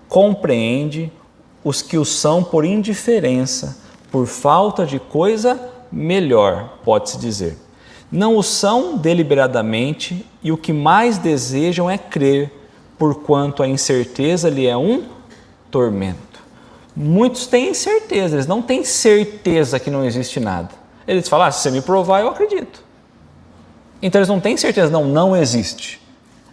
Compreende os que o são por indiferença, por falta de coisa melhor, pode-se dizer. Não o são deliberadamente e o que mais desejam é crer, porquanto a incerteza lhe é um tormento. Muitos têm incerteza, eles não têm certeza que não existe nada. Eles falam, se você me provar, eu acredito. Então eles não têm certeza, não existe.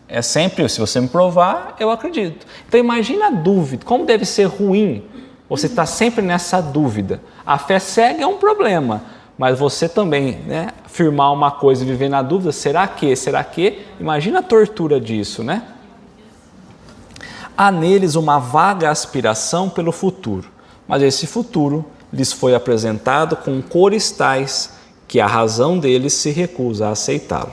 É sempre, se você me provar, eu acredito. Então imagina a dúvida, como deve ser ruim você estar sempre nessa dúvida. A fé cega é um problema, mas você também, né, afirmar uma coisa e viver na dúvida, será que? Imagina a tortura disso, né? Há neles uma vaga aspiração pelo futuro, mas esse futuro lhes foi apresentado com cores tais que a razão deles se recusa a aceitá-lo.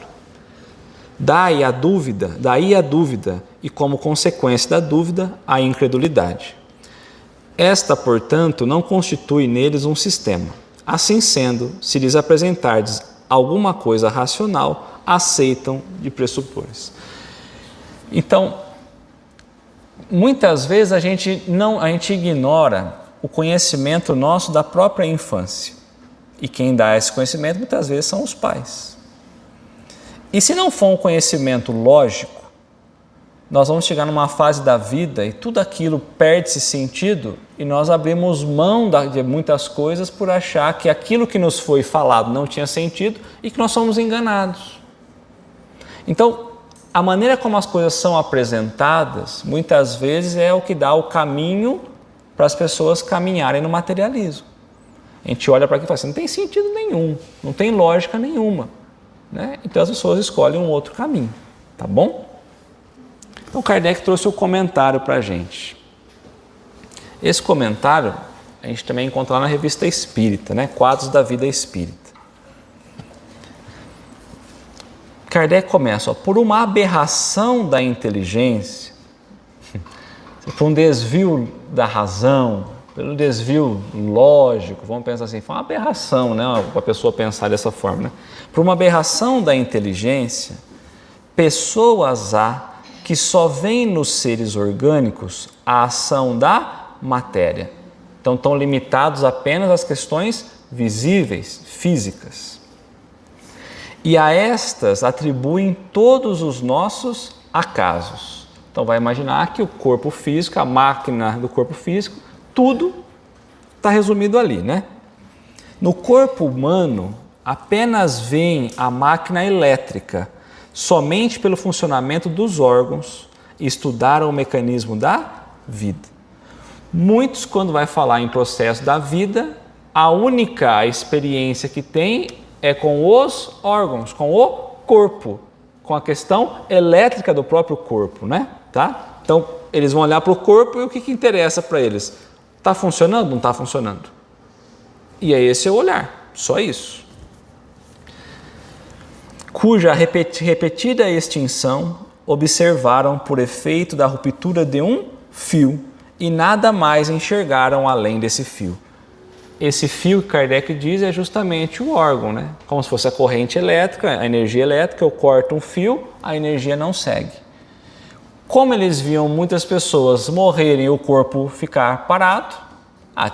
Daí a dúvida e, como consequência da dúvida, a incredulidade. Esta, portanto, não constitui neles um sistema. Assim sendo, se lhes apresentardes alguma coisa racional, aceitam de pressupores. Então, muitas vezes a gente ignora o conhecimento nosso da própria infância. E quem dá esse conhecimento muitas vezes são os pais. E se não for um conhecimento lógico, nós vamos chegar numa fase da vida e tudo aquilo perde esse sentido e nós abrimos mão de muitas coisas por achar que aquilo que nos foi falado não tinha sentido e que nós somos enganados. Então, a maneira como as coisas são apresentadas, muitas vezes é o que dá o caminho para as pessoas caminharem no materialismo. A gente olha para aqui e fala assim, não tem sentido nenhum, não tem lógica nenhuma, né? Então as pessoas escolhem um outro caminho, tá bom? Então Kardec trouxe o comentário para a gente. Esse comentário a gente também encontra lá na Revista Espírita, né? Quadros da Vida Espírita. Kardec começa, por uma aberração da inteligência, por um desvio da razão, pelo desvio lógico, vamos pensar assim, foi uma aberração, né? Para a pessoa pensar dessa forma, né? Por uma aberração da inteligência, pessoas há que só veem nos seres orgânicos a ação da matéria. Então estão limitados apenas às questões visíveis, físicas. E a estas atribuem todos os nossos acasos. Então vai imaginar que o corpo físico, a máquina do corpo físico, tudo está resumido ali, né? No corpo humano, apenas veem a máquina elétrica, somente pelo funcionamento dos órgãos, e estudaram o mecanismo da vida. Muitos, quando vai falar em processo da vida, a única experiência que tem é com os órgãos, com o corpo, com a questão elétrica do próprio corpo, né? Tá? Então, eles vão olhar para o corpo e o que interessa para eles? Está funcionando? Não está funcionando. E é esse o olhar, só isso. Cuja repetida extinção observaram por efeito da ruptura de um fio e nada mais enxergaram além desse fio. Esse fio que Kardec diz é justamente o órgão, né? Como se fosse a corrente elétrica, a energia elétrica, eu corto um fio, a energia não segue. Como eles viam muitas pessoas morrerem e o corpo ficar parado,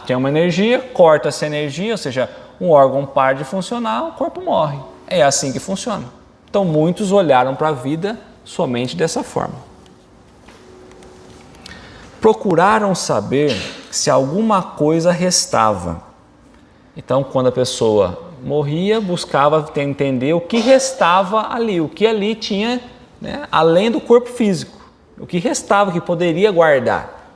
tem uma energia, corta essa energia, ou seja, um órgão para de funcionar, o corpo morre. É assim que funciona. Então muitos olharam para a vida somente dessa forma. Procuraram saber se alguma coisa restava. Então quando a pessoa morria, buscava entender o que restava ali, o que ali tinha, né, além do corpo físico, o que restava, que poderia guardar.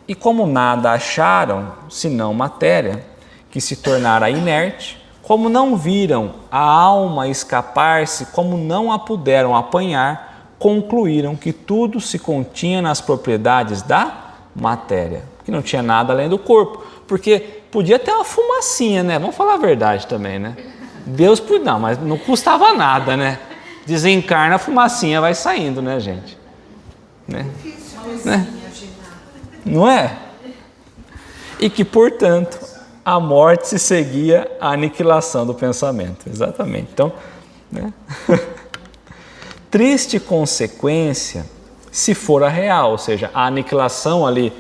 E como nada acharam, senão matéria, que se tornara inerte, como não viram a alma escapar-se, como não a puderam apanhar, concluíram que tudo se continha nas propriedades da matéria, que não tinha nada além do corpo, porque podia ter uma fumacinha, né? Vamos falar a verdade também, né? Deus podia, não, mas não custava nada, né? Desencarna, a fumacinha vai saindo, né, gente? Né? Né? Não é? E que, portanto, a morte se seguia à aniquilação do pensamento. Exatamente. Então, né? Triste consequência se for a real, ou seja, a aniquilação ali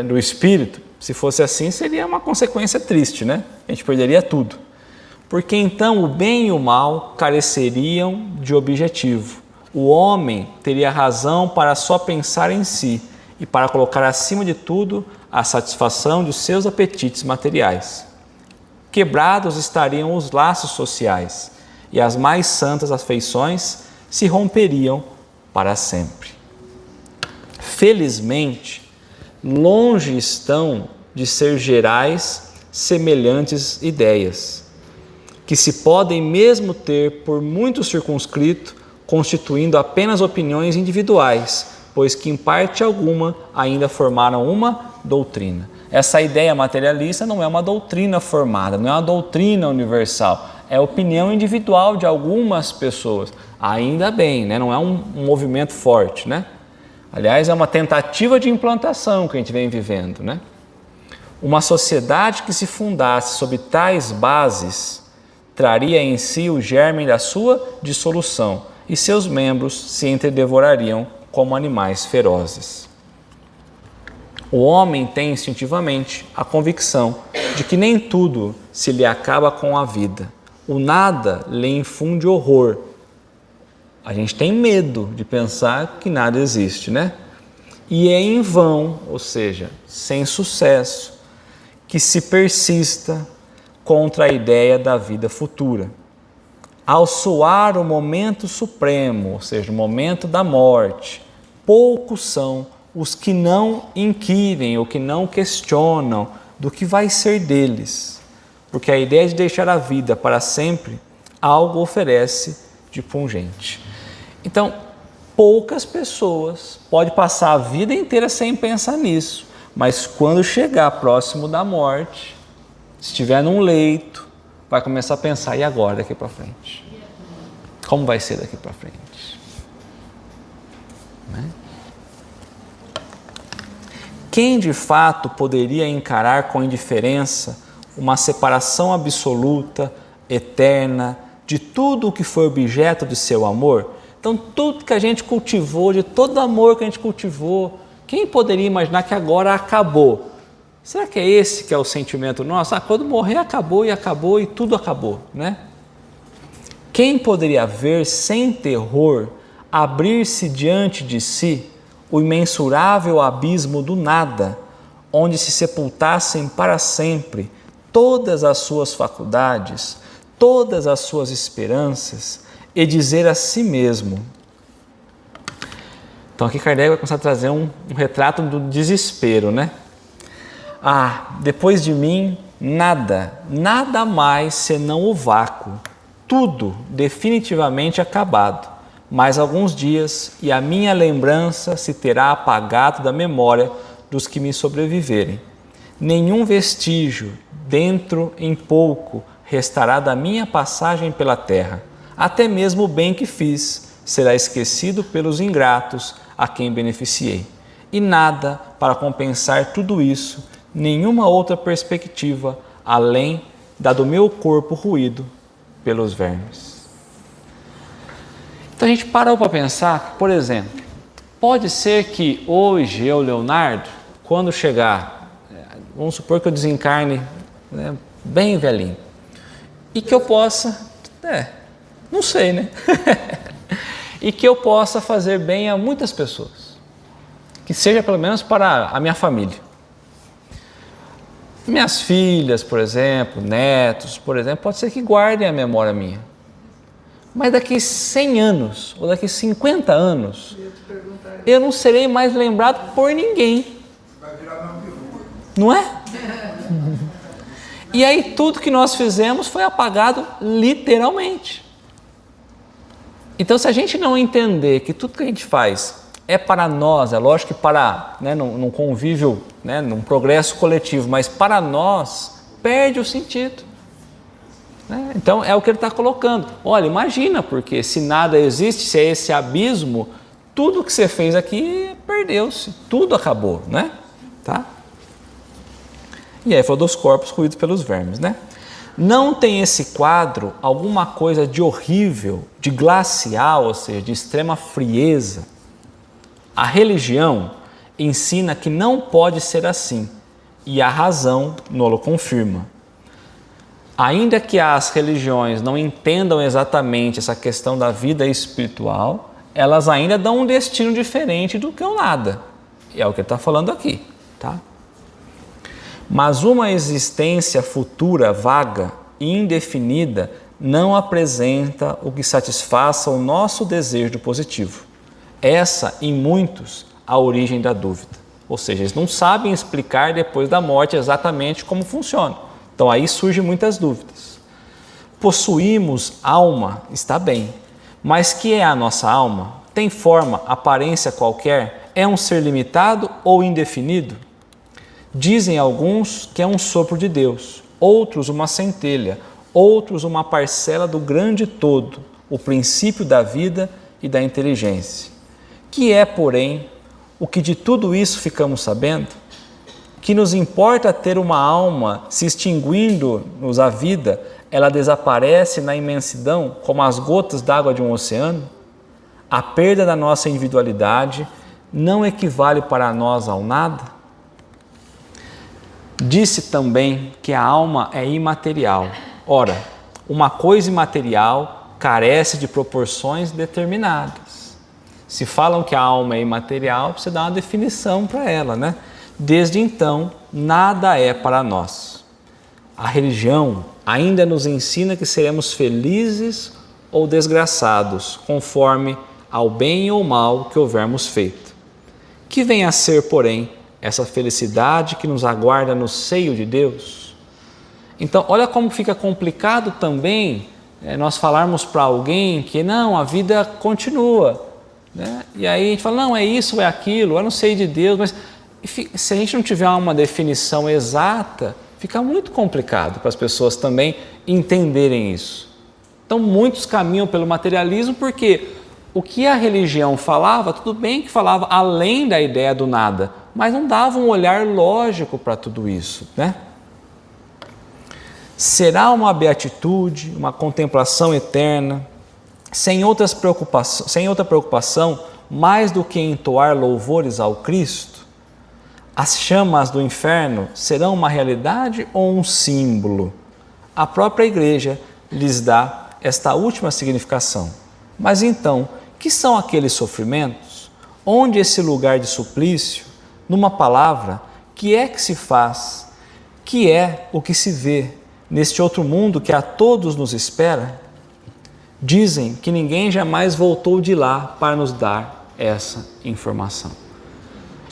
do espírito, se fosse assim, seria uma consequência triste, né? A gente perderia tudo. Porque então o bem e o mal careceriam de objetivo. O homem teria razão para só pensar em si e para colocar acima de tudo a satisfação de seus apetites materiais. Quebrados estariam os laços sociais e as mais santas afeições se romperiam para sempre. Felizmente, longe estão de ser gerais semelhantes ideias, que se podem mesmo ter por muito circunscrito, constituindo apenas opiniões individuais, pois que em parte alguma ainda formaram uma doutrina. Essa ideia materialista não é uma doutrina formada, não é uma doutrina universal, é a opinião individual de algumas pessoas. Ainda bem, né? Não é um movimento forte, né? Aliás, é uma tentativa de implantação que a gente vem vivendo, né? Uma sociedade que se fundasse sob tais bases traria em si o germe da sua dissolução e seus membros se entredevorariam como animais ferozes. O homem tem instintivamente a convicção de que nem tudo se lhe acaba com a vida. O nada lhe infunde horror. A gente tem medo de pensar que nada existe, né? E é em vão, ou seja, sem sucesso, que se persista contra a ideia da vida futura. Ao soar o momento supremo, ou seja, o momento da morte, poucos são os que não inquirem ou que não questionam do que vai ser deles, porque a ideia de deixar a vida para sempre algo oferece de pungente. Então, poucas pessoas podem passar a vida inteira sem pensar nisso, mas quando chegar próximo da morte, se estiver num leito, vai começar a pensar, e agora daqui para frente? Como vai ser daqui para frente? Né? Quem de fato poderia encarar com indiferença uma separação absoluta, eterna, de tudo o que foi objeto de seu amor? Então, tudo que a gente cultivou, de todo amor que a gente cultivou, quem poderia imaginar que agora acabou? Será que é esse que é o sentimento nosso? Quando morrer acabou e tudo acabou, né? Quem poderia ver sem terror abrir-se diante de si o imensurável abismo do nada, onde se sepultassem para sempre todas as suas faculdades, todas as suas esperanças, e dizer a si mesmo. Então aqui Kardec vai começar a trazer um retrato do desespero, né? Depois de mim, nada mais senão o vácuo, tudo definitivamente acabado, mais alguns dias e a minha lembrança se terá apagado da memória dos que me sobreviverem. Nenhum vestígio, dentro em pouco, restará da minha passagem pela terra. Até mesmo o bem que fiz será esquecido pelos ingratos a quem beneficiei. E nada para compensar tudo isso, nenhuma outra perspectiva além da do meu corpo ruído pelos vermes. Então a gente parou para pensar, por exemplo, pode ser que hoje eu, Leonardo, quando chegar, vamos supor que eu desencarne, né, bem velhinho, e que eu possa, não sei, né? E que eu possa fazer bem a muitas pessoas, que seja pelo menos para a minha família. Minhas filhas, por exemplo, netos, por exemplo, pode ser que guardem a memória minha. Mas daqui 100 anos, ou daqui 50 anos, eu não serei mais lembrado por ninguém. Vai virar uma perua. Não é? E aí tudo que nós fizemos foi apagado literalmente. Então, se a gente não entender que tudo que a gente faz é para nós, é lógico que para, num convívio, num progresso coletivo, mas para nós, perde o sentido. Então, é o que ele está colocando. Olha, imagina, porque se nada existe, se é esse abismo, tudo que você fez aqui perdeu-se, tudo acabou, né? Tá? E aí falou dos corpos ruídos pelos vermes, né? Não tem esse quadro alguma coisa de horrível, de glacial, ou seja, de extrema frieza? A religião ensina que não pode ser assim, e a razão nolo confirma. Ainda que as religiões não entendam exatamente essa questão da vida espiritual, elas ainda dão um destino diferente do que o nada. E é o que ele está falando aqui, tá? Mas uma existência futura, vaga e indefinida, não apresenta o que satisfaça o nosso desejo positivo. Essa, em muitos, a origem da dúvida. Ou seja, eles não sabem explicar depois da morte exatamente como funciona. Então aí surgem muitas dúvidas. Possuímos alma, está bem, mas que é a nossa alma? Tem forma, aparência qualquer? É um ser limitado ou indefinido? Dizem alguns que é um sopro de Deus, outros uma centelha, outros uma parcela do grande todo, o princípio da vida e da inteligência. Que é, porém, o que de tudo isso ficamos sabendo? Que nos importa ter uma alma se extinguindo-nos a vida, ela desaparece na imensidão como as gotas d'água de um oceano? A perda da nossa individualidade não equivale para nós ao nada? Disse também que a alma é imaterial. Ora, uma coisa imaterial carece de proporções determinadas. Se falam que a alma é imaterial, você dá uma definição para ela, né? Desde então, nada é para nós. A religião ainda nos ensina que seremos felizes ou desgraçados, conforme ao bem ou mal que houvermos feito. Que vem a ser, porém, essa felicidade que nos aguarda no seio de Deus? Então, olha como fica complicado também nós falarmos para alguém que não, a vida continua, né? E aí a gente fala, não, é isso, é aquilo, eu não sei de Deus, mas se a gente não tiver uma definição exata, fica muito complicado para as pessoas também entenderem isso. Então, muitos caminham pelo materialismo porque o que a religião falava, tudo bem que falava além da ideia do nada, mas não dava um olhar lógico para tudo isso, né? Será uma beatitude, uma contemplação eterna, sem outra preocupação, mais do que entoar louvores ao Cristo? As chamas do inferno serão uma realidade ou um símbolo? A própria Igreja lhes dá esta última significação. Mas então, que são aqueles sofrimentos? Onde esse lugar de suplício? Numa palavra, que é que se faz? Que é o que se vê neste outro mundo que a todos nos espera? Dizem que ninguém jamais voltou de lá para nos dar essa informação.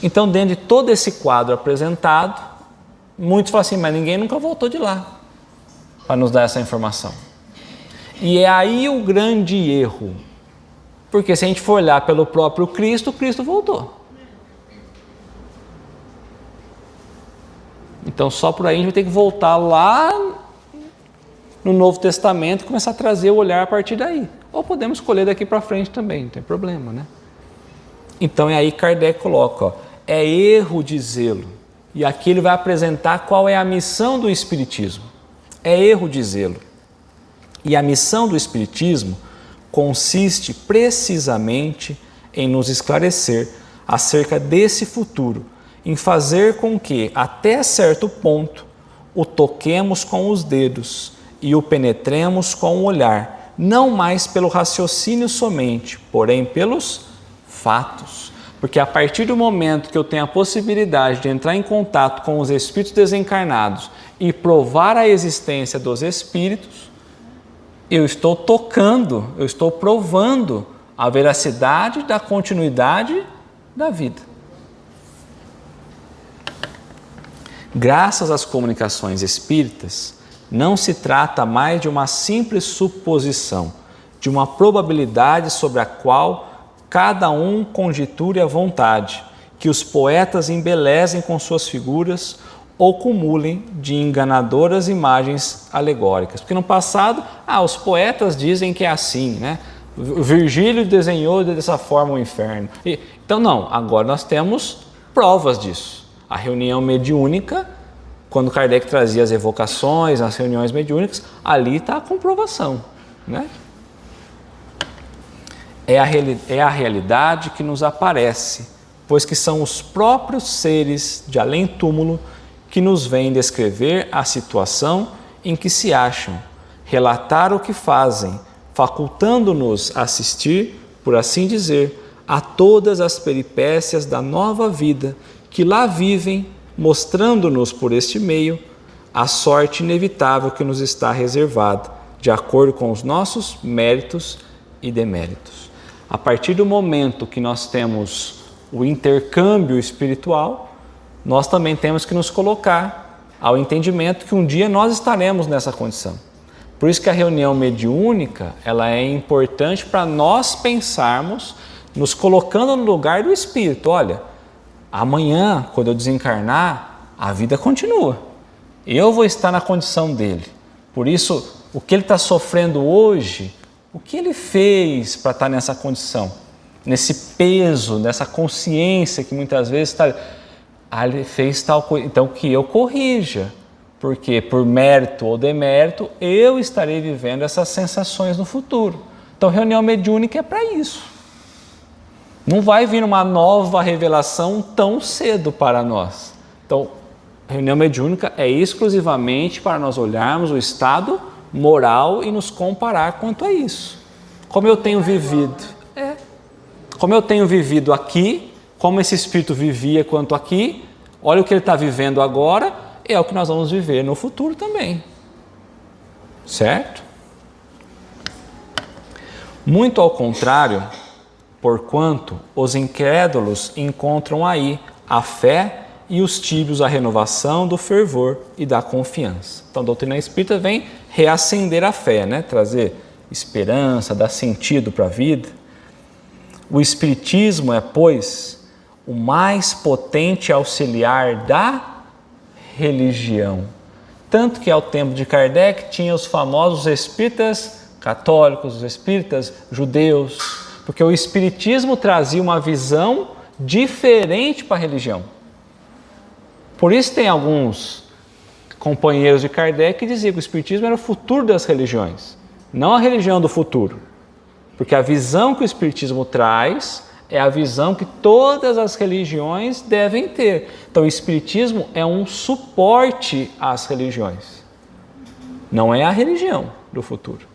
Então, dentro de todo esse quadro apresentado, muitos falam assim, mas ninguém nunca voltou de lá para nos dar essa informação. E é aí o grande erro, porque se a gente for olhar pelo próprio Cristo, Cristo voltou. Então, só por aí a gente vai ter que voltar lá no Novo Testamento e começar a trazer o olhar a partir daí. Ou podemos escolher daqui para frente também, não tem problema, né? Então, é aí que Kardec coloca, ó, é erro dizê-lo. E aqui ele vai apresentar qual é a missão do Espiritismo. É erro dizê-lo. E a missão do Espiritismo consiste precisamente em nos esclarecer acerca desse futuro, em fazer com que, até certo ponto, o toquemos com os dedos e o penetremos com o olhar, não mais pelo raciocínio somente, porém pelos fatos, Porque a partir do momento que eu tenho a possibilidade de entrar em contato com os espíritos desencarnados e provar a existência dos espíritos, eu estou tocando, eu estou provando a veracidade da continuidade da vida. Graças às comunicações espíritas, não se trata mais de uma simples suposição, de uma probabilidade sobre a qual cada um conjecture à vontade, que os poetas embelezem com suas figuras ou cumulem de enganadoras imagens alegóricas. Porque no passado, os poetas dizem que é assim, né? O Virgílio desenhou dessa forma o inferno. Então não, agora nós temos provas disso. A reunião mediúnica, quando Kardec trazia as evocações, as reuniões mediúnicas, ali está a comprovação, né? É a realidade que nos aparece, pois que são os próprios seres de além-túmulo que nos vêm descrever a situação em que se acham, relatar o que fazem, facultando-nos assistir, por assim dizer, a todas as peripécias da nova vida que lá vivem, mostrando-nos por este meio a sorte inevitável que nos está reservada, de acordo com os nossos méritos e deméritos. A partir do momento que nós temos o intercâmbio espiritual, nós também temos que nos colocar ao entendimento que um dia nós estaremos nessa condição. Por isso que a reunião mediúnica, ela é importante para nós pensarmos, nos colocando no lugar do espírito. Olha, amanhã, quando eu desencarnar, a vida continua. Eu vou estar na condição dele. Por isso, o que ele está sofrendo hoje, o que ele fez para estar nessa condição? Nesse peso, nessa consciência que muitas vezes está... ele fez tal coisa, então que eu corrija. Porque por mérito ou demérito, eu estarei vivendo essas sensações no futuro. Então, reunião mediúnica é para isso. Não vai vir uma nova revelação tão cedo para nós. Então, reunião mediúnica é exclusivamente para nós olharmos o estado moral e nos comparar quanto a isso. Como eu tenho vivido. Como eu tenho vivido aqui, como esse espírito vivia quanto aqui, olha o que ele está vivendo agora, é o que nós vamos viver no futuro também. Certo? Muito ao contrário, porquanto os incrédulos encontram aí a fé e os tíbios a renovação do fervor e da confiança. Então a doutrina espírita vem reacender a fé, né? Trazer esperança, dar sentido para a vida. O espiritismo é, pois, o mais potente auxiliar da religião. Tanto que ao tempo de Kardec tinha os famosos espíritas católicos, os espíritas judeus, porque o espiritismo trazia uma visão diferente para a religião. Por isso tem alguns companheiros de Kardec que diziam que o espiritismo era o futuro das religiões, não a religião do futuro. Porque a visão que o espiritismo traz é a visão que todas as religiões devem ter. Então o espiritismo é um suporte às religiões. Não é a religião do futuro.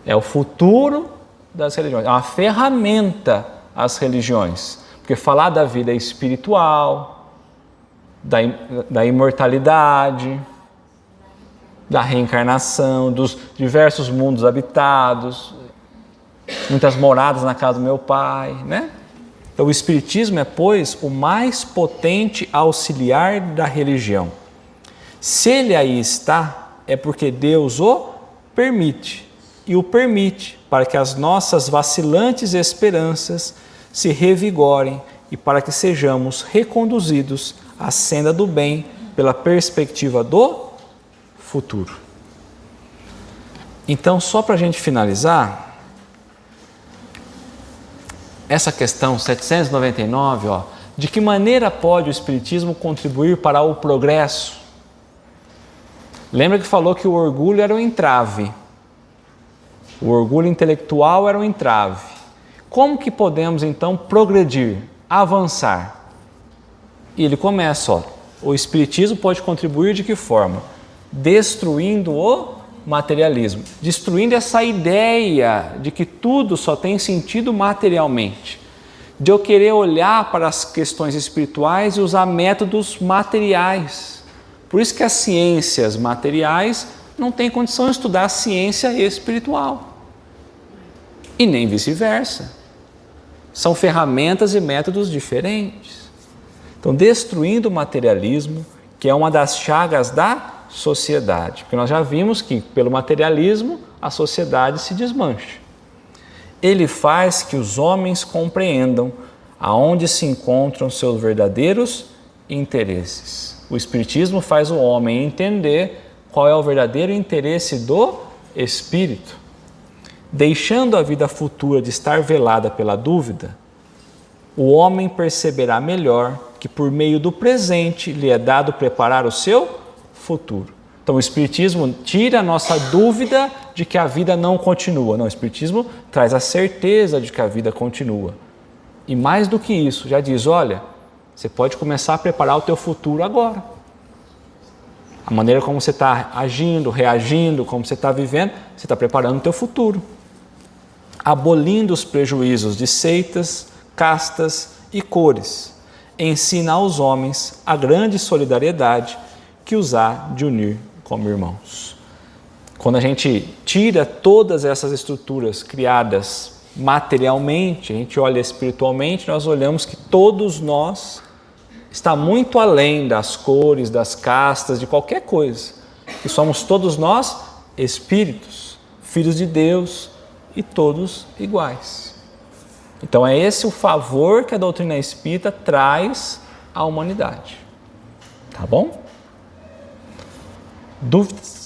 É o futuro das religiões. É uma ferramenta às religiões. Porque falar da vida espiritual, da imortalidade, da reencarnação, dos diversos mundos habitados, muitas moradas na casa do meu pai, né? Então o espiritismo é, pois, o mais potente auxiliar da religião. Se ele aí está, é porque Deus o permite, e o permite para que as nossas vacilantes esperanças se revigorem e para que sejamos reconduzidos à senda do bem pela perspectiva do futuro. Então, só para a gente finalizar, essa questão 799, de que maneira pode o espiritismo contribuir para o progresso? Lembra que falou que o orgulho era um entrave. O orgulho intelectual era um entrave. Como que podemos então progredir, avançar? E ele começa, o espiritismo pode contribuir de que forma? Destruindo o materialismo, destruindo essa ideia de que tudo só tem sentido materialmente, de eu querer olhar para as questões espirituais e usar métodos materiais. Por isso que as ciências materiais não têm condição de estudar a ciência espiritual. E nem vice-versa. São ferramentas e métodos diferentes. Então, destruindo o materialismo, que é uma das chagas da sociedade. Porque nós já vimos que, pelo materialismo, a sociedade se desmancha. Ele faz que os homens compreendam aonde se encontram seus verdadeiros interesses. O Espiritismo faz o homem entender qual é o verdadeiro interesse do Espírito. Deixando a vida futura de estar velada pela dúvida, o homem perceberá melhor que por meio do presente lhe é dado preparar o seu futuro. Então o Espiritismo tira a nossa dúvida de que a vida não continua. Não, o Espiritismo traz a certeza de que a vida continua. E mais do que isso, já diz, olha, você pode começar a preparar o teu futuro agora. A maneira como você está agindo, reagindo, como você está vivendo, você está preparando o teu futuro. Abolindo os prejuízos de seitas, castas e cores, ensina aos homens a grande solidariedade que os há de unir como irmãos. Quando a gente tira todas essas estruturas criadas materialmente, a gente olha espiritualmente, nós olhamos que todos nós está muito além das cores, das castas, de qualquer coisa. Que somos todos nós espíritos, filhos de Deus e todos iguais. Então é esse o favor que a doutrina espírita traz à humanidade. Tá bom? Dúvidas?